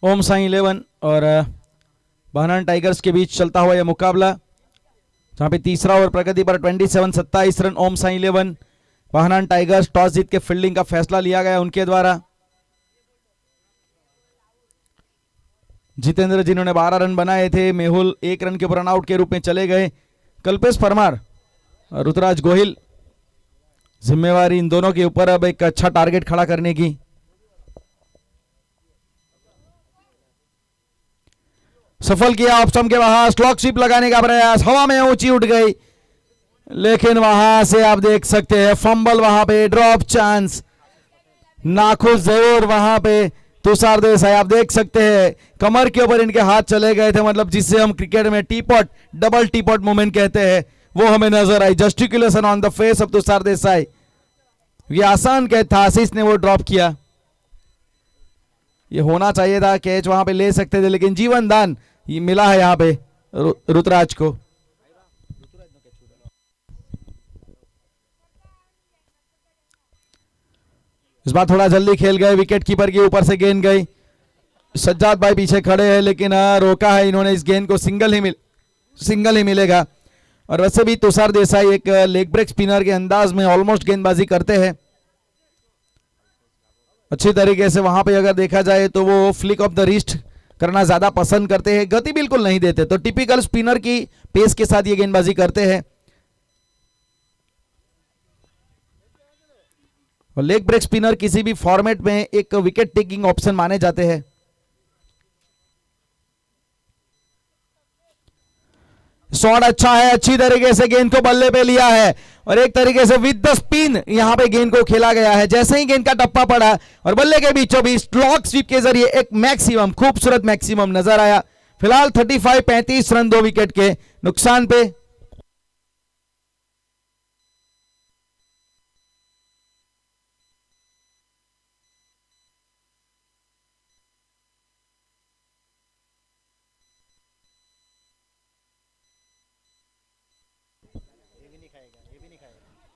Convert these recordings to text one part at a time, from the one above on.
ओम साई 11 और बाहनान टाइगर्स के बीच चलता हुआ यह मुकाबला, जहां पे तीसरा ओवर प्रगति पर 27 रन। ओम साई 11 बाहनान टाइगर्स, टॉस जीत के फील्डिंग का फैसला लिया गया उनके द्वारा। जितेंद्र जिन्होंने 12 रन बनाए थे, मेहुल 1 रन के ऊपर रनआउट के रूप में चले गए। कल्पेश परमार और ऋतुराज गोहिल, जिम्मेवारी इन दोनों के ऊपर अब एक अच्छा टारगेट खड़ा करने की। सफल किया ऑफ स्टंप के बाहर, स्लॉक स्वीप लगाने का प्रयास, हवा में ऊंची उठ गई, लेकिन वहां से आप देख सकते हैं फंबल, वहां पे ड्रॉप चांस, नाखुश जरूर वहां पे तुषार देसाई। आप देख सकते हैं कमर के ऊपर इनके हाथ चले गए थे, मतलब जिसे हम क्रिकेट में टीपॉट, डबल टीपॉट मूवमेंट कहते हैं, वो हमें नजर आई। Gesticulation on the face of Tushar Desai. ये आसान कैच था, आशीष ने वो ड्रॉप किया, ये होना चाहिए था, कैच वहां पे ले सकते थे, लेकिन जीवन दान ये मिला है यहाँ पे ऋतुराज को। इस बार थोड़ा जल्दी खेल गए, विकेट कीपर के ऊपर से गेंद गई, सज्जाद भाई पीछे खड़े हैं, लेकिन रोका है इन्होंने इस गेंद को, सिंगल ही मिलेगा। और वैसे भी तुषार देसाई एक लेग ब्रेक स्पिनर के अंदाज में ऑलमोस्ट गेंदबाजी करते हैं अच्छी तरीके से। वहां पे अगर देखा जाए तो वो फ्लिक ऑफ द रिस्ट करना ज्यादा पसंद करते हैं, गति बिल्कुल नहीं देते, तो टिपिकल स्पिनर की पेस के साथ ये गेंदबाजी करते हैं। और लेग ब्रेक स्पिनर किसी भी फॉर्मेट में एक विकेट टेकिंग ऑप्शन माने जाते हैं। शॉट अच्छा है, अच्छी तरीके से गेंद को बल्ले पे लिया है और एक तरीके से विद द स्पिन यहां पे गेंद को खेला गया है। जैसे ही गेंद का टप्पा पड़ा और बल्ले के बीचों बीच स्लॉक स्वीप के जरिए एक मैक्सिमम, खूबसूरत मैक्सिमम नजर आया। फिलहाल 35 रन 2 विकेट के नुकसान पे।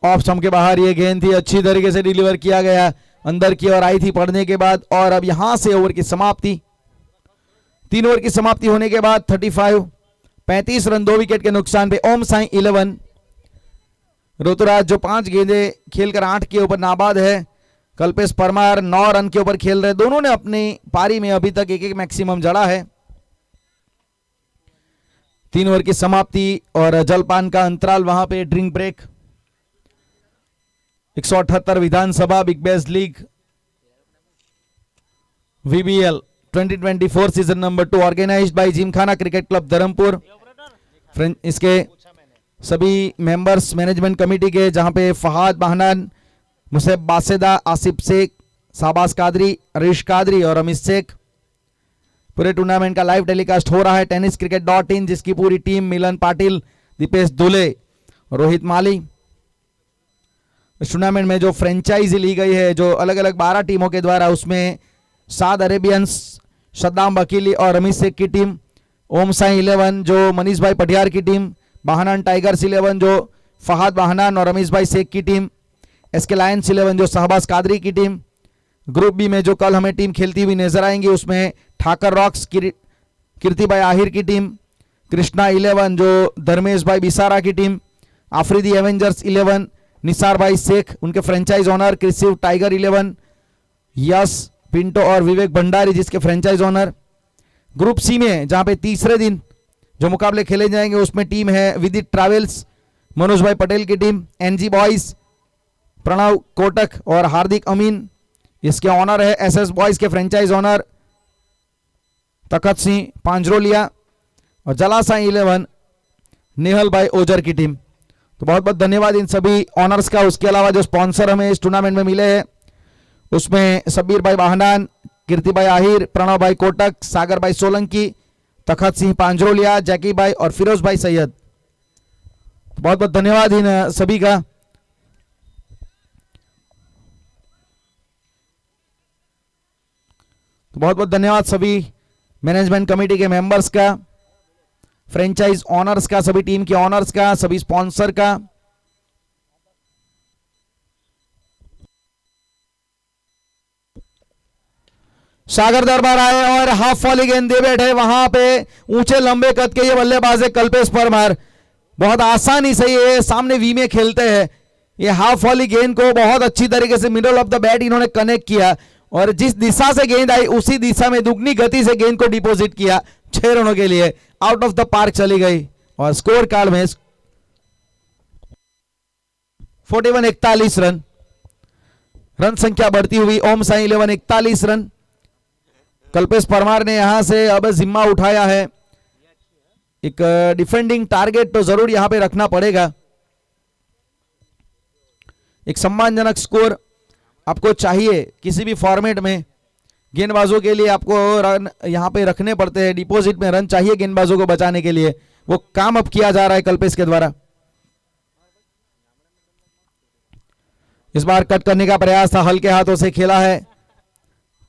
ऑफ स्टंप के बाहर ये गेंद थी, अच्छी तरीके से डिलीवर किया गया, अंदर की ओर आई थी पड़ने के बाद। और अब यहां से ओवर की समाप्ति, 3 ओवर की समाप्ति होने के बाद 35 रन 2 विकेट के नुकसान पे। ओम साई 11, ऋतुराज जो 5 गेंदें खेलकर 8 के ऊपर नाबाद है, कल्पेश परमार 9 रन के ऊपर खेल रहे। दोनों ने अपनी पारी में अभी तक एक मैक्सिमम जड़ा है। 3 ओवर की समाप्ति और जलपान का अंतराल, वहां पे drink break. 178 Vidhansabha big bash league VBL 2024 season number 2 organised by gymkhana cricket club Dharampur. इसके सभी मेंबर्स मैनेजमेंट कमेटी के, जहां पे फहाद बाहनान, मुसेब बासेदा, आसिफ शेख, शाहबाज कादरी, अरीश कादरी और अमित शेख। पूरे टूर्नामेंट का लाइव टेलीकास्ट हो रहा है tenniscricket.in, जिसकी पूरी टीम मिलन पाटिल, दीपेश दुले, रोहित माली। इस टूर्नामेंट में जो फ्रेंचाइजी ली गई है, जो अलग अलग 12 टीमों के द्वारा, उसमें साद अरेबियंस, सद्दाम वकीली और अमित शेख की टीम, ओम साई 11 जो मनीष भाई पटियार की टीम, बाहनान टाइगर्स 11 जो फहाद बाहनान और अमीश भाई शेख की टीम, एसके लायंस 11 जो शहबाज कादरी की टीम। ग्रुप बी में जो कल हमें टीम खेलती हुई नजर आएंगी, उसमें ठाकर रॉक्स कीर्ति भाई आहिर की टीम, कृष्णा 11 जो धर्मेश भाई बिसारा की टीम, आफरीदी एवेंजर्स 11 निसार भाई शेख उनके फ्रेंचाइज ओनर, कृषि टाइगर 11 यश पिंटो और विवेक भंडारी जिसके फ्रेंचाइज ओनर। ग्रुप सी में जहां पे तीसरे दिन जो मुकाबले खेले जाएंगे, उसमें टीम है विदित ट्रैवल्स, मनोज भाई पटेल की team, NG boys Pranav Kotak और हार्दिक अमीन, इसके ऑनर है एसएस बॉयज के फ्रेंचाइज ओनर तखत सिंह पांजरोलिया, और जलासाई 11 नेहल भाई ओजर की टीम। तो बहुत बहुत धन्यवाद इन सभी ऑनर्स का। उसके अलावा जो स्पॉन्सर हमें इस टूर्नामेंट में मिले हैं, उसमें सबीर भाई बाहनान, कीर्ति भाई आहिर, प्रणव भाई कोटक, सागर भाई सोलंकी, तखत सिंह पांजरोलिया, जैकी भाई और फिरोज भाई सैयद। बहुत बहुत धन्यवाद इन सभी का। तो बहुत बहुत धन्यवाद सभी मैनेजमेंट कमेटी के मेंबर्स का, फ्रेंचाइज ऑनर्स का, सभी टीम के ऑनर्स का, सभी स्पॉन्सर का। सागर दरबार आए और हाफ वाली गेंद दे बैठे वहां पे। ऊंचे लंबे कद के ये बल्लेबाज है कल्पेश परमार, बहुत आसानी से ये सामने वी में खेलते हैं। ये हाफ वाली गेंद को बहुत अच्छी तरीके से मिडल ऑफ द बैट इन्होंने कनेक्ट किया और जिस दिशा से गेंद आई उसी दिशा में दुगनी गति से गेंद को डिपॉजिट किया। 6 रनों के लिए आउट ऑफ द पार्क चली गई और स्कोर कार्ड में 41 रन। रन संख्या बढ़ती हुई ओम साई 11 41 रन। कल्पेश परमार ने यहां से अब जिम्मा उठाया है। एक डिफेंडिंग टारगेट तो जरूर यहां पे रखना पड़ेगा। एक सम्मानजनक स्कोर आपको चाहिए किसी भी फॉर्मेट में। गेंदबाजों के लिए आपको रन यहां पे रखने पड़ते हैं, डिपॉजिट में रन चाहिए गेंदबाजों को बचाने के लिए। वो काम अब किया जा रहा है कल्पेश के द्वारा। इस बार कट करने का प्रयास था, हल्के हाथों से खेला है।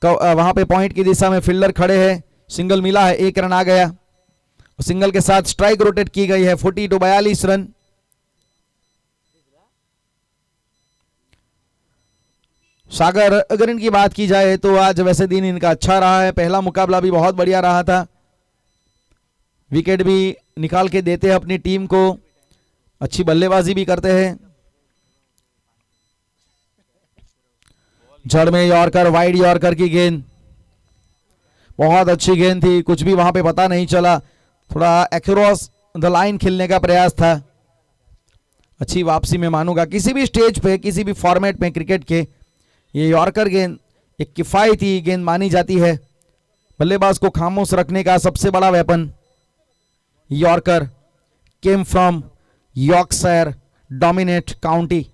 वहां पे पॉइंट की दिशा में फील्डर खड़े हैं, सिंगल मिला है, 1 रन आ गया। सिंगल के साथ स्ट्राइक रोटेट की गई है। 42 रन। सागर अगर इनकी बात की जाए तो आज वैसे दिन इनका अच्छा रहा है। पहला मुकाबला भी बहुत बढ़िया रहा था, विकेट भी निकाल के देते हैं अपनी टीम को, अच्छी बल्लेबाजी भी करते हैं। जड़ में यॉर्कर, वाइड यॉर्कर की गेंद, बहुत अच्छी गेंद थी, कुछ भी वहां पे पता नहीं चला। थोड़ा अक्रॉस द लाइन खेलने का प्रयास था। अच्छी वापसी में मानूंगा किसी भी स्टेज पे, किसी भी फॉर्मेट में क्रिकेट के ये यॉर्कर गेंद एक किफायती गेंद मानी जाती है। बल्लेबाज को खामोश रखने का सबसे बड़ा weapon yorker. Came from Yorkshire dominate county.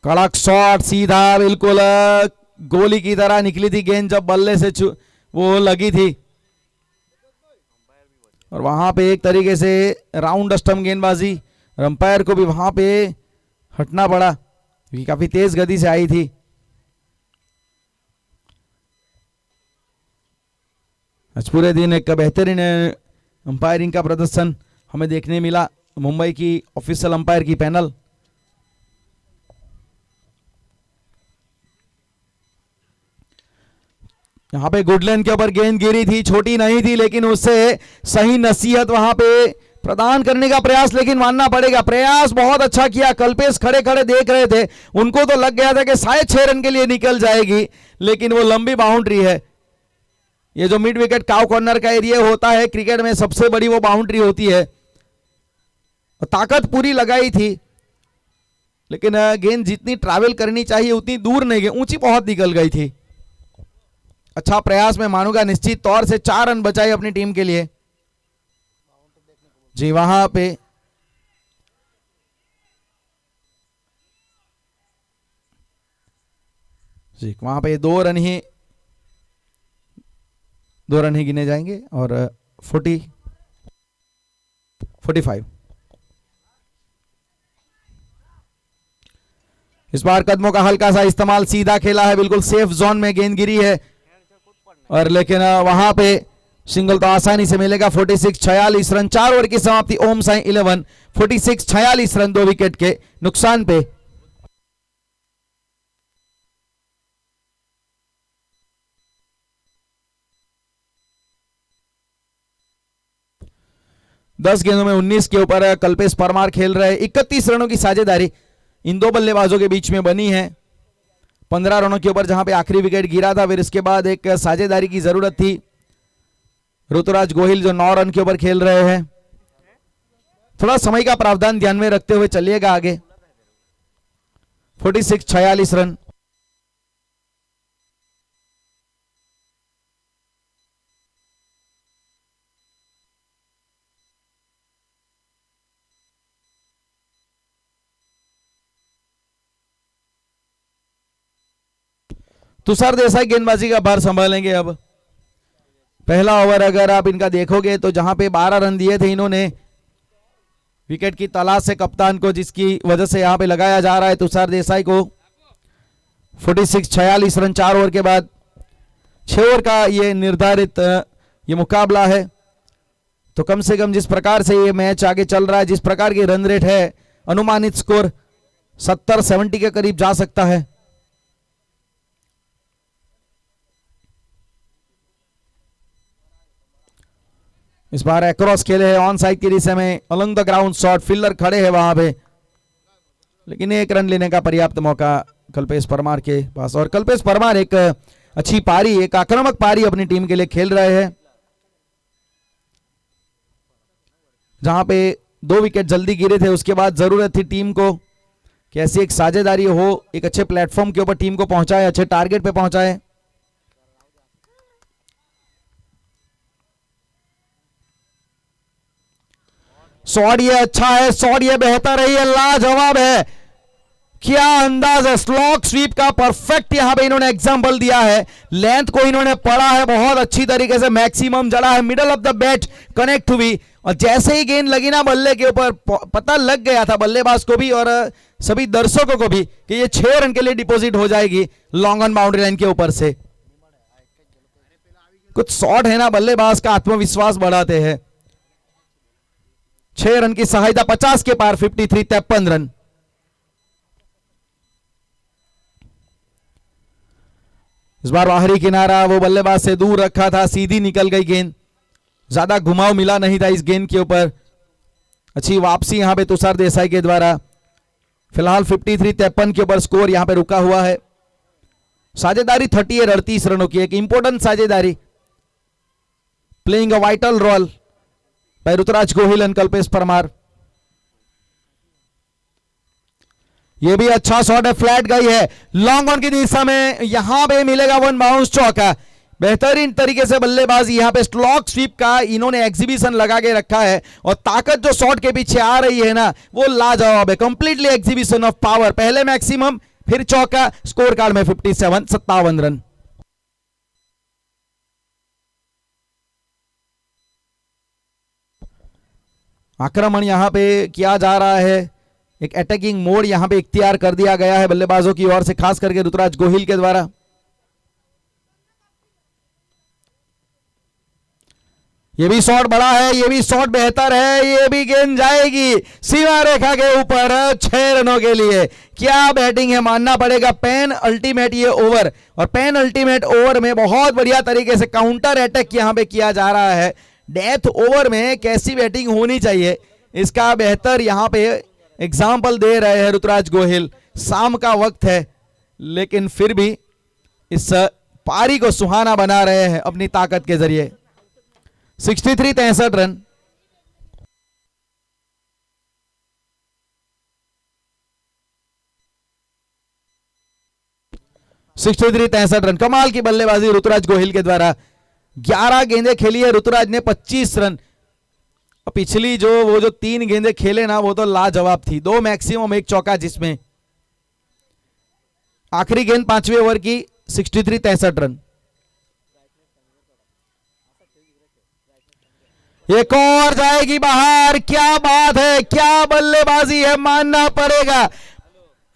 कड़क शॉट, सीधा बिल्कुल गोली की तरह निकली थी गेंद जब बल्ले से वो लगी थी और वहां पे एक तरीके से राउंड स्टंप गेंदबाजी, अंपायर को भी वहां पे हटना पड़ा क्योंकि काफी तेज गति से आई थी। आज पूरे दिन एक बेहतरीन अंपायरिंग का प्रदर्शन हमें देखने मिला। मुंबई की ऑफिशियल अंपायर की पैनल यहां पे गुडलैंड के ऊपर गेंद गिरी थी, छोटी नहीं थी लेकिन उससे सही नसीहत वहां पे प्रदान करने का प्रयास, लेकिन मानना पड़ेगा प्रयास बहुत अच्छा किया। कल्पेश खड़े खड़े देख रहे थे, उनको तो लग गया था कि शायद 6 रन के लिए निकल जाएगी, लेकिन वो लंबी बाउंड्री है। ये जो मिड विकेट काउ कॉर्नर का एरिया होता है क्रिकेट में, सबसे बड़ी वो बाउंड्री होती है। ताकत पूरी लगाई थी लेकिन गेंद जितनी ट्रैवल करनी चाहिए उतनी दूर नहीं गई, ऊंची बहुत निकल गई थी। अच्छा प्रयास मैं मानूंगा, निश्चित तौर से 4 रन बचाए अपनी टीम के लिए। जी वहां पे जी वहां पे 2 रन ही गिने जाएंगे और 45। इस बार कदमों का हल्का सा इस्तेमाल, सीधा खेला है, बिल्कुल सेफ जोन में गेंद गिरी है और लेकिन वहां पे सिंगल तो आसानी से मिलेगा। 46 रन, 4 ओवर की समाप्ति। ओम साई 11 46 रन 2 विकेट के नुकसान पे। दस गेंदों में 19 के ऊपर कल्पेश परमार खेल रहे। 31 रनों की साझेदारी इन दो बल्लेबाजों के बीच में बनी है। 15 रनों के ऊपर जहां पे आखिरी विकेट गिरा था, फिर इसके बाद एक साझेदारी की जरूरत थी। ऋतुराज गोहिल जो 9 रन के ऊपर खेल रहे हैं। थोड़ा समय का प्रावधान ध्यान में रखते हुए चलिएगा आगे। 46 रन। तुषार देसाई गेंदबाजी का भार संभालेंगे। अब पहला ओवर अगर आप इनका देखोगे तो जहां पे 12 रन दिए थे इन्होंने विकेट की तलाश से कप्तान को, जिसकी वजह से यहां पे लगाया जा रहा है तुषार देसाई को। 46 रन 4 ओवर के बाद। 6 ओवर का ये निर्धारित ये मुकाबला है, तो कम से कम जिस प्रकार से ये मैच आगे चल रहा है, जिस प्रकार की रन रेट है, अनुमानित स्कोर 70-70 के करीब जा सकता है। इस बार अक्रॉस खेले हैं ऑन साइड की दिशा में, along the ground shot, fielder खड़े हैं वहां पे, लेकिन एक रन लेने का पर्याप्त मौका कल्पेश परमार के पास। और कल्पेश परमार एक अच्छी पारी, एक आक्रामक पारी अपनी टीम के लिए खेल रहे हैं, जहां पे 2 विकेट जल्दी गिरे थे। उसके बाद जरूरत थी टीम को कि ऐसी एक साझेदारी हो, एक अच्छे प्लेटफॉर्म के ऊपर टीम को पहुंचाए, अच्छे टारगेट पे पहुंचाए। शॉट ये अच्छा है, शॉट ये बेहतर है, ये लाजवाब है, क्या अंदाज है, स्लॉग स्वीप का परफेक्ट यहां पे इन्होंने एग्जांपल दिया है। लेंथ को इन्होंने पढ़ा है बहुत अच्छी तरीके से, मैक्सिमम जड़ा है, middle of the bat connect हुई, और जैसे ही गेंद लगी ना बल्ले के ऊपर, पता लग गया था बल्लेबाज को भी और सभी दर्शकों को भी कि ये 6 रन के लिए डिपॉजिट हो जाएगी लॉन्ग ऑन बाउंड्री लाइन के ऊपर से। कुछ शॉट है ना बल्लेबाज का आत्मविश्वास बढ़ाते हैं। 6 रन की सहायता, 50 के पार, 53, 53 रन। इस बार बाहरी किनारा वो बल्लेबाज से दूर रखा था, सीधी निकल गई गेंद, ज्यादा घुमाव मिला नहीं था इस गेंद के ऊपर। अच्छी वापसी यहां पे तुषार देसाई के द्वारा। फिलहाल 53-53 के ऊपर स्कोर यहां पे रुका हुआ है। साझेदारी 38 रनों की, एक इंपॉर्टेंट साझेदारी, playing a vital role by Rituraj Gohil and Kalpesh Parmar. ये भी अच्छा शॉट है, फ्लैट गई है, लॉन्ग ऑन की दिशा में, यहां पे मिलेगा 1 बाउंस चौका। बेहतरीन तरीके से बल्लेबाजी, यहां पे स्लॉग स्वीप का इन्होंने एग्जीबिशन लगा के रखा है, और ताकत जो शॉट के पीछे आ रही है ना वो लाजवाब है, कंप्लीटली एग्जीबिशन ऑफ पावर। पहले मैक्सिमम, फिर चौका, स्कोर कार्ड में 57, 57 रन। आक्रमण यहां पे किया जा रहा है, एक अटैकिंग मोड यहां पे इख्तियार कर दिया गया है बल्लेबाजों की ओर से, खास करके ऋतुराज गोहिल के द्वारा। ये भी शॉट बड़ा है, ये भी शॉट बेहतर है, ये भी गेंद जाएगी सीमा रेखा के ऊपर 6 रनों के लिए। क्या बैटिंग है, मानना पड़ेगा। पेन अल्टीमेट ये ओवर, और पेन अल्टीमेट ओवर में बहुत बढ़िया तरीके से काउंटर अटैक यहां पे किया जा रहा है। डेथ ओवर में कैसी बैटिंग होनी चाहिए इसका बेहतर यहां पे एग्जाम्पल दे रहे हैं ऋतुराज गोहिल। शाम का वक्त है, लेकिन फिर भी इस पारी को सुहाना बना रहे हैं अपनी ताकत के जरिए। 63, 63 रन। कमाल की बल्लेबाजी ऋतुराज गोहिल के द्वारा। 11 गेंदें खेली है ऋतुराज ने, 25 रन। पिछली वो जो 3 गेंदें खेले ना वो तो लाजवाब थी, 2 मैक्सिमम, 1 चौका, जिसमें आखिरी गेंद 5वें ओवर की 63, 63 रन। एक और जाएगी बाहर, क्या बात है, क्या बल्लेबाजी है, मानना पड़ेगा।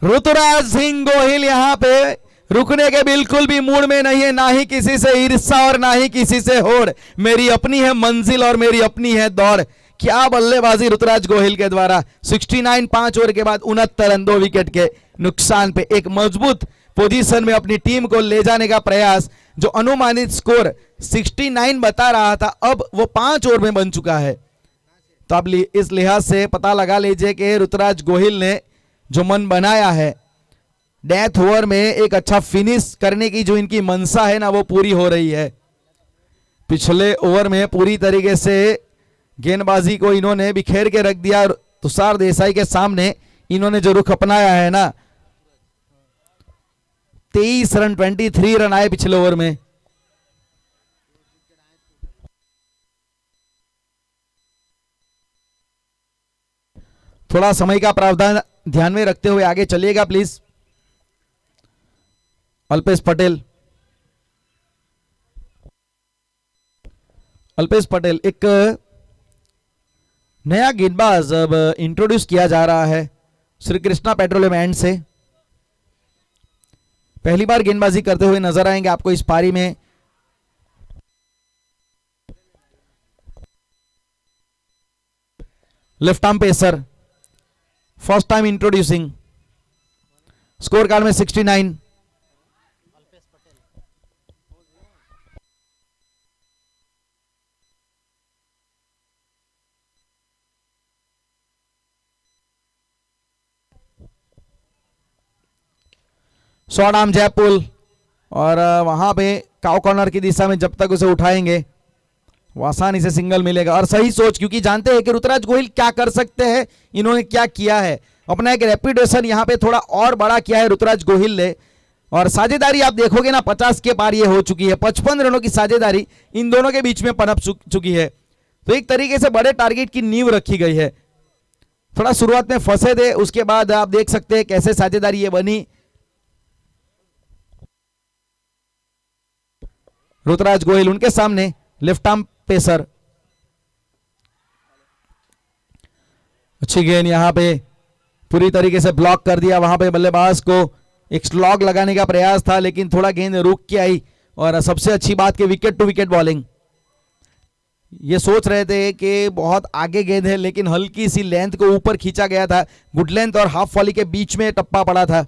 ऋतुराज सिंह गोहिल यहां पे रुकने के बिल्कुल भी मूड में नहीं है, ना ही किसी से ईर्ष्या और ना ही किसी से होड़। मेरी अपनी है मंजिल और मेरी अपनी है दौड़। क्या बल्लेबाजी ऋतुराज गोहिल के द्वारा। 69, 5 ओवर के बाद 69 रन, 2 विकेट के नुकसान पे एक मजबूत पोजीशन में अपनी टीम को ले जाने का प्रयास। जो अनुमानित स्कोर 69 बता रहा था, अब वो 5 ओवर में बन चुका है। तो अब इस लिहाज से पता लगा लीजिए कि ऋतुराज गोहिल ने जो मन बनाया है, डेथ ओवर में एक अच्छा फिनिश करने की जो इनकी मंशा है ना वो पूरी हो रही है। पिछले ओवर में पूरी तरीके से गेंदबाजी को इन्होंने बिखेर के रख दिया। तुषार देसाई के सामने इन्होंने जो रुख अपनाया है ना, 23 रन, 23 रन आए पिछले ओवर में। थोड़ा समय का प्रावधान ध्यान में रखते हुए आगे चलिएगा प्लीज। अल्पेश पटेल, एक नया गेंदबाज अब इंट्रोड्यूस किया जा रहा है श्री कृष्णा पेट्रोलियम एंड से। पहली बार गेंदबाजी करते हुए नजर आएंगे आपको इस पारी में left arm pacer, first time introducing, score card में 69। शॉर्ट आर्म जैप पुल, और वहां पे काउ कॉर्नर की दिशा में जब तक उसे उठाएंगे वो आसानी से सिंगल मिलेगा। और सही सोच, क्योंकि जानते हैं कि ऋतुराज गोहिल क्या कर सकते हैं, इन्होंने क्या किया है, अपना एक रेपुटेशन यहाँ पे थोड़ा और बड़ा किया है ऋतुराज गोहिल ने। और साझेदारी आप देखोगे ना 50 के पार ये हो चुकी है, 55 रनों की साझेदारी इन दोनों के बीच में पनप चुकी है। तो एक तरीके से बड़े टारगेट की नींव रखी गई है। थोड़ा शुरुआत में फंसे थे, उसके बाद आप देख सकते हैं कैसे साझेदारी ये बनी। ऋतुराज गोहिल उनके सामने, लेफ्ट आर्म पेसर, अच्छी गेंद यहां पे पूरी तरीके से ब्लॉक कर दिया। वहां पे बल्लेबाज को एक स्लॉग लगाने का प्रयास था, लेकिन थोड़ा गेंद रुक के आई। और सबसे अच्छी बात कि विकेट टू विकेट बॉलिंग, ये सोच रहे थे कि बहुत आगे गेंद है, लेकिन हल्की सी लेंथ को ऊपर खींचा गया था। गुड लेंथ और हाफ वॉली के बीच में टप्पा पड़ा था।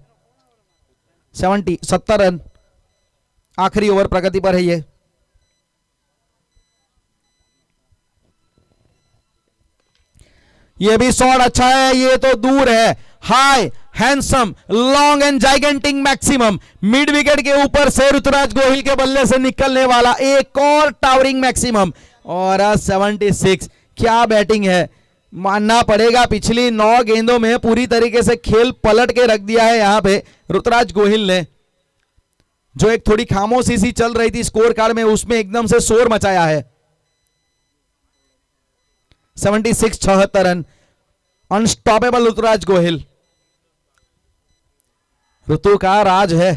70 रन, आखिरी ओवर प्रगति पर है ये। ये भी शॉट अच्छा है, ये तो दूर है। High handsome long and gigantic maximum, mid wicket के ऊपर से ऋतुराज गोहिल के बल्ले से निकलने वाला एक और टावरिंग मैक्सिमम। और 76, क्या बैटिंग है, मानना पड़ेगा। पिछली 9 गेंदों में पूरी तरीके से खेल पलट के रख दिया है यहां पे ऋतुराज गोहिल ने। जो एक थोड़ी खामोशी सी चल रही थी स्कोर कार्ड में, उसमें एकदम से शोर मचाया है। 76, 76 रन, अनस्टॉपेबल ऋतुराज गोहिल। ऋतु का राज है।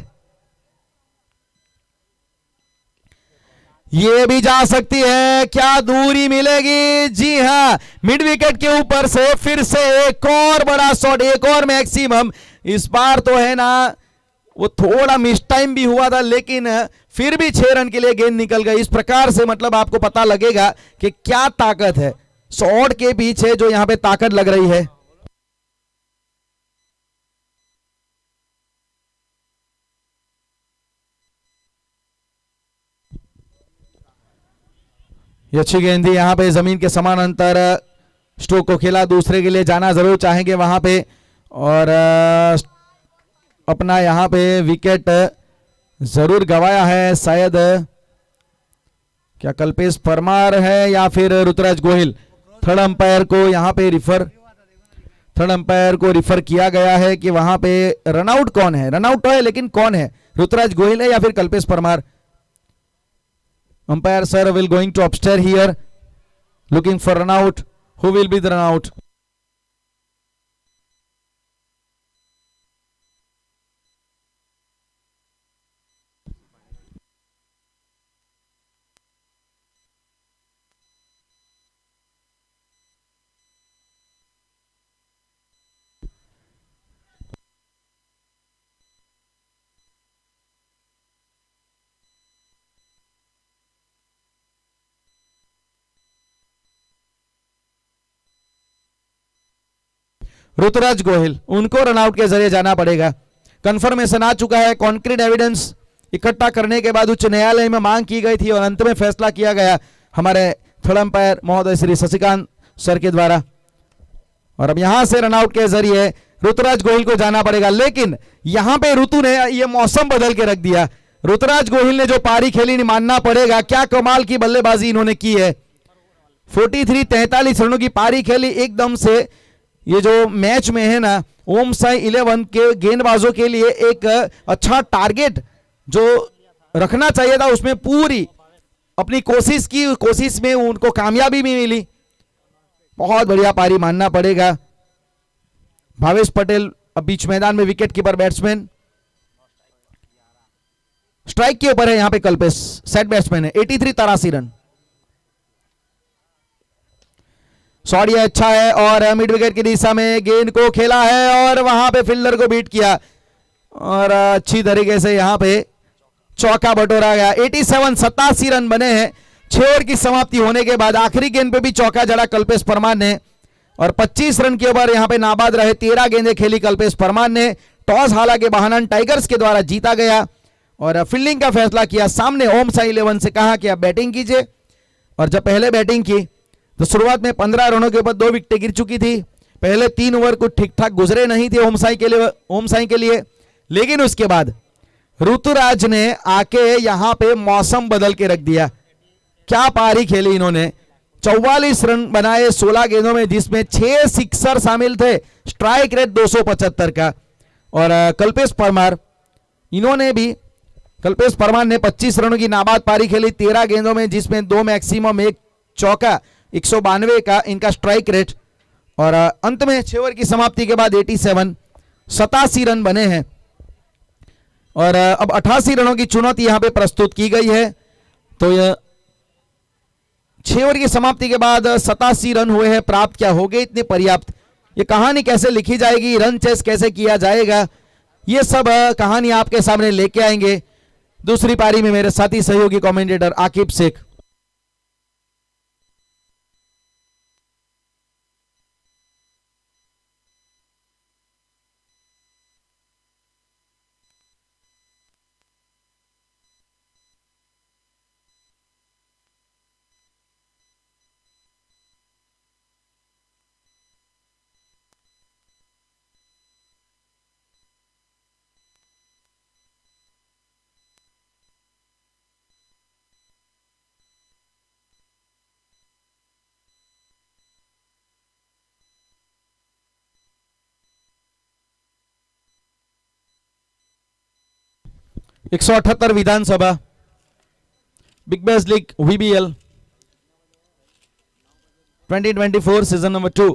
ये भी जा सकती है, क्या दूरी मिलेगी? जी हां, मिड विकेट के ऊपर से फिर से एक और बड़ा शॉट, एक और मैक्सिमम। इस बार तो है ना, वो थोड़ा मिस टाइम भी हुआ था, लेकिन फिर भी 6 रन के लिए गेंद निकल गई। इस प्रकार से मतलब आपको पता लगेगा कि क्या ताकत है शॉट के पीछे, जो यहां पे ताकत लग रही है। ये अच्छी गेंद थी, यहां पे जमीन के समानांतर स्ट्रोक को खेला। दूसरे के लिए जाना जरूर चाहेंगे वहां पे, और अपना यहां पे विकेट जरूर गवाया है। शायद क्या कल्पेश परमार है या फिर ऋतुराज गोहिल। थर्ड अंपायर को यहां पे रिफर किया गया है कि वहां पे रनआउट कौन है। रनआउट तो है, लेकिन कौन है, ऋतुराज गोहिल है या फिर Kalpesh Parmar. Umpire sir will going to upstairs here, looking for run out. Who will be the run out? Rituraj Gohil, उनको रनआउट के जरिए जाना पड़ेगा। कंफर्मेशन आ चुका है। कॉन्क्रीट एविडेंस इकट्ठा करने के बाद उच्च न्यायालय में मांग की गई थी और अंत में फैसला किया गया हमारे थर्ड अंपायर महोदय श्री शशिकांत सर के द्वारा। और अब यहां से रनआउट के जरिए ऋतुराज गोहिल को जाना पड़ेगा। लेकिन यहां पे ऋतु ने ये मौसम बदल के रख दिया। ऋतुराज गोहिल ने जो पारी खेली, नहीं मानना पड़ेगा, क्या कमाल की बल्लेबाजी इन्होंने की है। 43 रनों की पारी खेली एकदम से। ये जो मैच में है ना, ओम साई 11 के गेंदबाजों के लिए एक अच्छा टारगेट जो रखना चाहिए था, उसमें पूरी अपनी कोशिश की, कोशिश में उनको कामयाबी भी मिली। बहुत बढ़िया पारी मानना पड़ेगा। भावेश पटेल अब बीच मैदान में विकेट कीपर बैट्समैन, स्ट्राइक के ऊपर है यहां पे कल्पेश, सेट बैट्समैन है। 83 रन, शॉट ये अच्छा है और मिड विकेट की दिशा में गेंद को खेला है और वहां पे फील्डर को बीट किया और अच्छी तरीके से यहां पे चौका बटोरा गया। 87 रन बने हैं 6 ओवर की समाप्ति होने के बाद। आखिरी गेंद पे भी चौका जड़ा कल्पेश परमार ने और 25 रन के ओवर यहां पे नाबाद रहे। 13 गेंदें खेली कल्पेश परमार ने। टॉस हालांकि बाहनान टाइगर्स के द्वारा जीता गया और फील्डिंग का फैसला किया। सामने ओम साई इलेवन से कहा कि आप बैटिंग कीजिए और जब पहले बैटिंग की तो शुरुआत में 15 रनों के ऊपर 2 विकेटें गिर चुकी थी। पहले 3 ओवर कुछ ठीक ठाक गुजरे नहीं थे ओम साई के लिए, लेकिन उसके बाद ऋतुराज ने आके यहां पे मौसम बदल के रख दिया। क्या पारी खेली इन्होंने, 44 रन बनाए 16 गेंदों में, जिसमें 6 सिक्सर शामिल थे, स्ट्राइक रेट 275 का। और कल्पेश परमार ने 25 रनों की नाबाद पारी खेली 13 गेंदों में, जिसमें 2 मैक्सिमम, 1 चौका, 192 का इनका स्ट्राइक रेट। और अंत में 6 ओवर की समाप्ति के बाद 87 रन बने हैं और अब 88 रनों की चुनौती यहां पे प्रस्तुत की गई है। तो यह 6 ओवर की समाप्ति के बाद 87 रन हुए हैं प्राप्त। क्या हो गए इतने पर्याप्त? ये कहानी कैसे लिखी जाएगी, रन चेस कैसे किया जाएगा, ये सब कहानी आपके सामने लेके आएंगे दूसरी पारी में मेरे साथी सहयोगी कमेंटेटर आकिब शेख। एक 178 Vidhansabha big bash league VBL 2024 season number 2।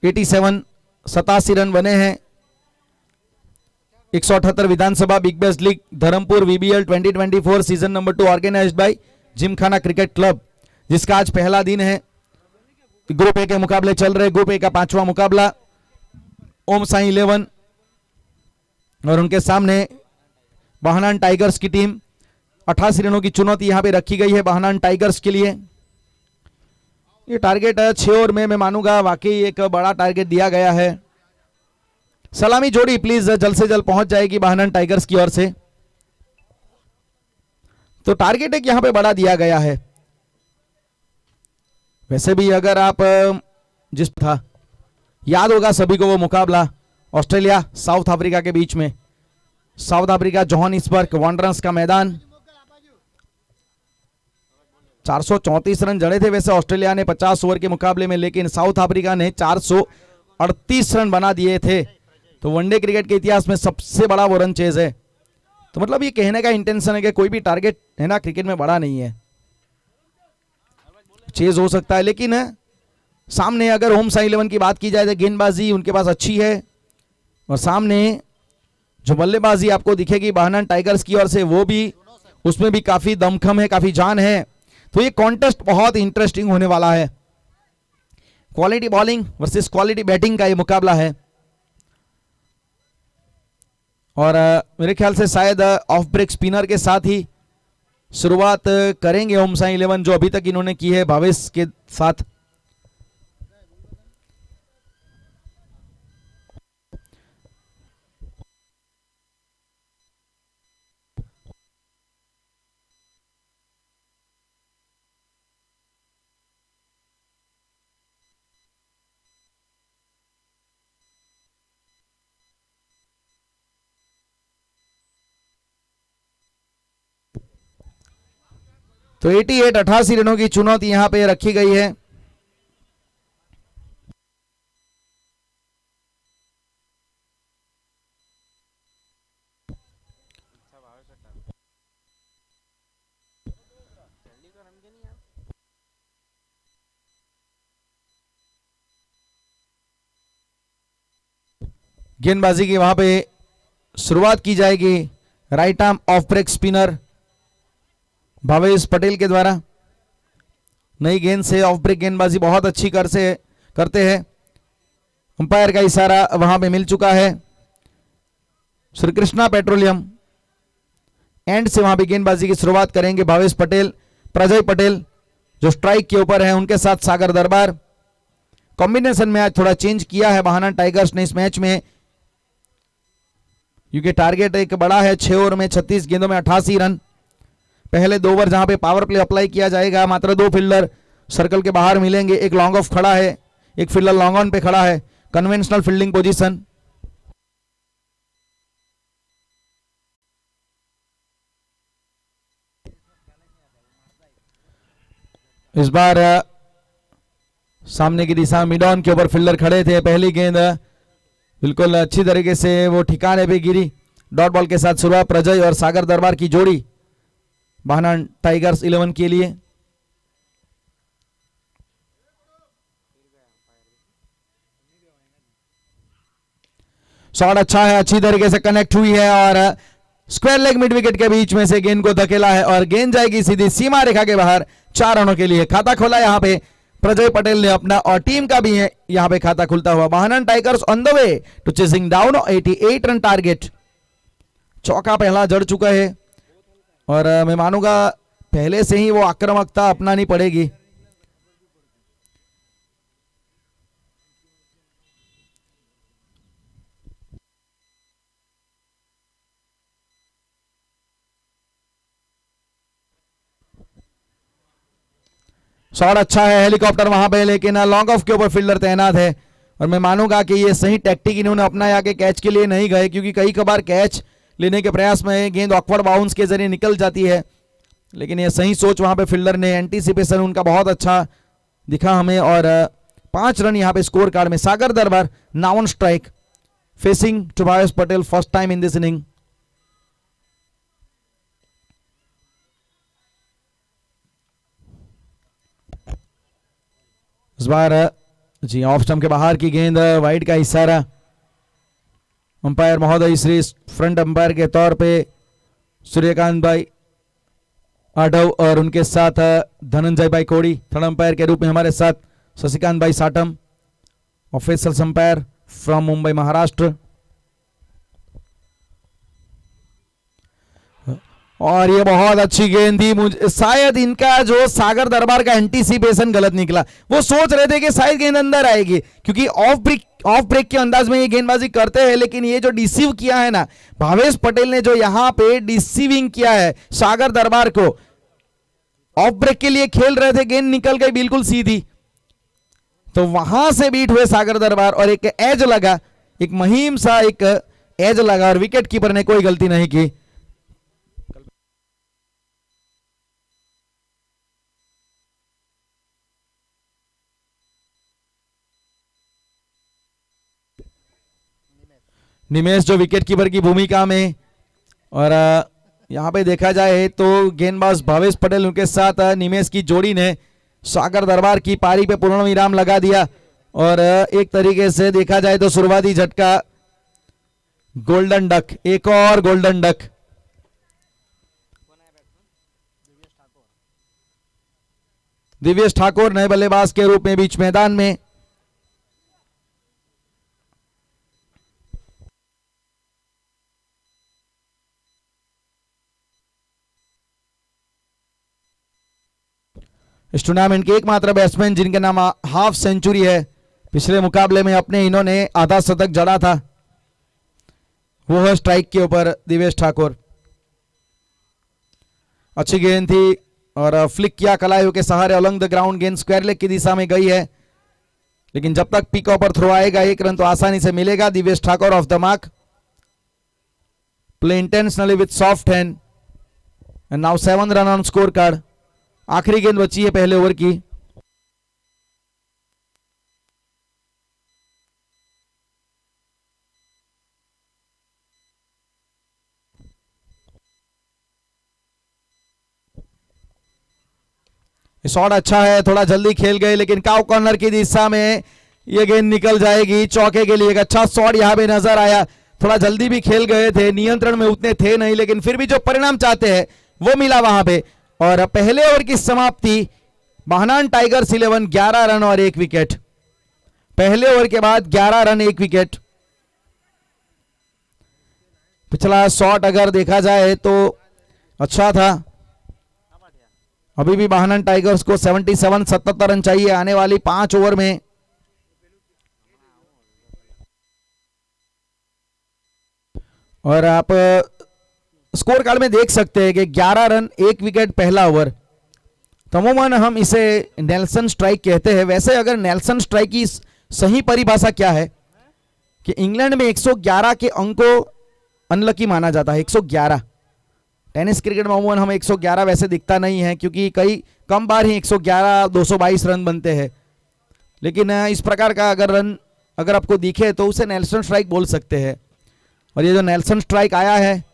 (87) 87 run बने हैं। 178 Vidhansabha big bash league Dharampur VBL 2024 season number 2 organised by gymkhana cricket club, जिसका आज पहला दिन है। ग्रुप ए के मुकाबले चल रहे। ग्रुप ए का 5वां मुकाबला ओम साई 11 और उनके सामने बाहनान टाइगर्स की टीम। 88 रनों की चुनौती यहां पे रखी गई है बाहनान टाइगर्स के लिए। ये टारगेट 6 ओवर में मैं मानूंगा वाकई एक बड़ा टारगेट दिया गया है। सलामी जोड़ी प्लीज जल्द से जल्द पहुंच जाएगी बाहनान टाइगर्स की ओर से। तो टारगेट एक यहां पे बड़ा दिया गया है। वैसे भी अगर आप जिस था याद होगा सभी को वो मुकाबला ऑस्ट्रेलिया साउथ अफ्रीका के बीच में, साउथ अफ्रीका जोहानिसबर्ग वांडरर्स का मैदान। 434 रन जड़े थे वैसे ऑस्ट्रेलिया ने 50 ओवर के मुकाबले में, लेकिन साउथ अफ्रीका ने 438 रन बना दिए थे। तो वनडे क्रिकेट के इतिहास में सबसे बड़ा वो रन चेज है। तो मतलब ये कहने का इंटेंशन है कि कोई भी टारगेट है ना क्रिकेट में बड़ा नहीं है, चेज हो सकता है, लेकिन सामने अगर होम साई 11 की बात की जाए तो गेंदबाजी उनके पास अच्छी है और सामने जो बल्लेबाजी आपको दिखेगी बाहनान टाइगर्स की ओर से वो भी, उसमें भी काफी दमखम है, काफी जान है। तो ये कॉन्टेस्ट बहुत इंटरेस्टिंग होने वाला है। Quality bowling versus quality batting का ये मुकाबला है और मेरे ख्याल से शायद ऑफ ब्रेक स्पिनर के साथ ही शुरुआत करेंगे होम साई 11, जो अभी तक इन्होंने की है भावेश के साथ। तो 88 रनों की चुनौती यहां पे रखी गई है। गेंदबाजी की वहां पे शुरुआत की जाएगी right arm off break spinner Bhavesh Patel के द्वारा। नई गेंद से ऑफ ब्रेक गेंदबाजी बहुत अच्छी करते हैं। अंपायर का इशारा वहां पे मिल चुका है। श्री कृष्णा पेट्रोलियम एंड से वहां पे गेंदबाजी की शुरुआत करेंगे भावेश पटेल, प्रजय पटेल जो स्ट्राइक के ऊपर है, उनके साथ सागर दरबार। कॉम्बिनेशन में आज थोड़ा चेंज किया है महानन टाइगर्स ने इस मैच में, क्योंकि टारगेट एक बड़ा है। 6 ओवर में 36 गेंदों में 88 रन। पहले 2 ओवर जहां पे पावर प्ले अप्लाई किया जाएगा, मात्र 2 फील्डर सर्कल के बाहर मिलेंगे। एक लॉन्ग ऑफ खड़ा है, एक फील्डर लॉन्ग ऑन पे खड़ा है, कन्वेंशनल फील्डिंग पोजीशन। इस बार सामने की दिशा मिड ऑन के ऊपर फील्डर खड़े थे। पहली गेंद बिल्कुल अच्छी तरीके से वो ठिकाने पे गिरी। डॉट बॉल के साथ शुरुआत प्रजय और सागर दरबार की जोड़ी महानन टाइगर्स 11 के लिए। शॉट अच्छा है, अच्छी तरीके से कनेक्ट हुई है और स्क्वायर लेग मिड विकेट के बीच में से गेंद को धकेला है और गेंद जाएगी सीधी सीमा रेखा के बाहर 4 रनों के लिए। खाता खोला यहां पे प्रजय पटेल ने अपना और टीम का भी है यहां पे खाता खुलता हुआ। Mahanan tigers on the way to chasing down 88 run target. चौका पहला जड़ चुका है और मैं मानूंगा पहले से ही वो आक्रामकता अपनानी पड़ेगी। शॉट अच्छा है, हेलीकॉप्टर वहां पे, लेकिन लॉन्ग ऑफ के ऊपर फील्डर तैनात है और मैं मानूंगा कि ये सही टैक्टिक इन्होंने अपनाया कि कैच के लिए नहीं गए, क्योंकि कई कबार कैच लेने के प्रयास में गेंद ऑकवर्ड बाउंस के जरिए निकल जाती है। लेकिन ये सही सोच वहां पे फील्डर ने, एंटीसिपेशन उनका बहुत अच्छा दिखा हमें और 5 रन यहां पे स्कोर कार्ड में। Sagar Darbar now on strike facing to Bhavesh Patel first time in this inning. इस बार जी ऑफ स्टंप के बाहर की गेंद, वाइड का इशारा। अंपायर महोदय श्री फ्रंट अंपायर के तौर पे सूर्यकांत भाई आठव और उनके साथ धनंजय भाई कोड़ी, थर्ड अंपायर के रूप में हमारे साथ शशिकांत भाई Satam, official umpire from Mumbai Maharashtra. और ये बहुत अच्छी गेंद थी। मुझे शायद इनका जो सागर दरबार का एंटीसिपेशन गलत निकला। वो सोच रहे थे कि शायद गेंद अंदर आएगी, क्योंकि ऑफ ब्रेक के अंदाज में ये गेंदबाजी करते हैं। लेकिन ये जो डिसीव किया है ना भावेश पटेल ने, जो यहां पे डिसीविंग किया है सागर दरबार को, ऑफ ब्रेक के लिए खेल रहे थे, गेंद निकल गई बिल्कुल सीधी, तो वहां से बीट हुए सागर दरबार और एक एज लगा, एक महीम सा एक एज लगा और विकेट कीपर ने कोई गलती नहीं की। निमेश जो विकेट कीपर की भूमिका में, और यहां पे देखा जाए तो गेंदबाज भावेश पटेल उनके साथ निमेश की जोड़ी ने सागर दरबार की पारी पे पूर्ण विराम लगा दिया और एक तरीके से देखा जाए तो शुरुआती झटका गोल्डन डक, एक और गोल्डन डक। दिव्येश ठाकुर नए बल्लेबाज के रूप में बीच मैदान में। इस टूर्नामेंट के एकमात्र बैट्समैन जिनके नाम हाफ सेंचुरी है, पिछले मुकाबले में अपने इन्होंने आधा शतक जड़ा था, वो है स्ट्राइक के ऊपर दिव्येश ठाकुर। अच्छी गेंद थी और फ्लिक किया कलाइयों के सहारे अलोंग द ग्राउंड। गेंद स्क्वायर लेग की दिशा में गई है, लेकिन जब तक पिक पर थ्रो आएगा 1 रन तो आसानी से मिलेगा। Divyesh Thakur of the mark, play intentionally with soft hand and now 7 run on score card. आखिरी गेंद बची है पहले ओवर की। शॉट अच्छा है, थोड़ा जल्दी खेल गए, लेकिन काउ कॉर्नर की दिशा में ये गेंद निकल जाएगी चौके के लिए। एक अच्छा शॉट यहां पे नजर आया, थोड़ा जल्दी भी खेल गए थे, नियंत्रण में उतने थे नहीं, लेकिन फिर भी जो परिणाम चाहते हैं वो मिला वहां पे। और पहले ओवर की समाप्ति महानान टाइगर्स 11 11 रन और 1 विकेट। पहले ओवर के बाद 11 रन 1 विकेट। पिछला शॉट अगर देखा जाए तो अच्छा था। अभी भी महानान टाइगर्स को 77 रन चाहिए आने वाली 5 ओवर में। और आप स्कोर कार्ड में देख सकते हैं कि 11 रन 1 विकेट पहला ओवर। तमोमन हम इसे नेल्सन स्ट्राइक कहते हैं। वैसे अगर नेल्सन स्ट्राइक की सही परिभाषा क्या है कि इंग्लैंड में 111 के अंक को अनलकी माना जाता है। 111 टेनिस क्रिकेट में अमूमन हम 111 वैसे दिखता नहीं है, क्योंकि कई कम बार ही 111 222 रन बनते हैं। लेकिन इस प्रकार का अगर रन अगर आपको दिखे तो उसे नेल्सन स्ट्राइक बोल सकते हैं। और ये जो नेल्सन स्ट्राइक आया है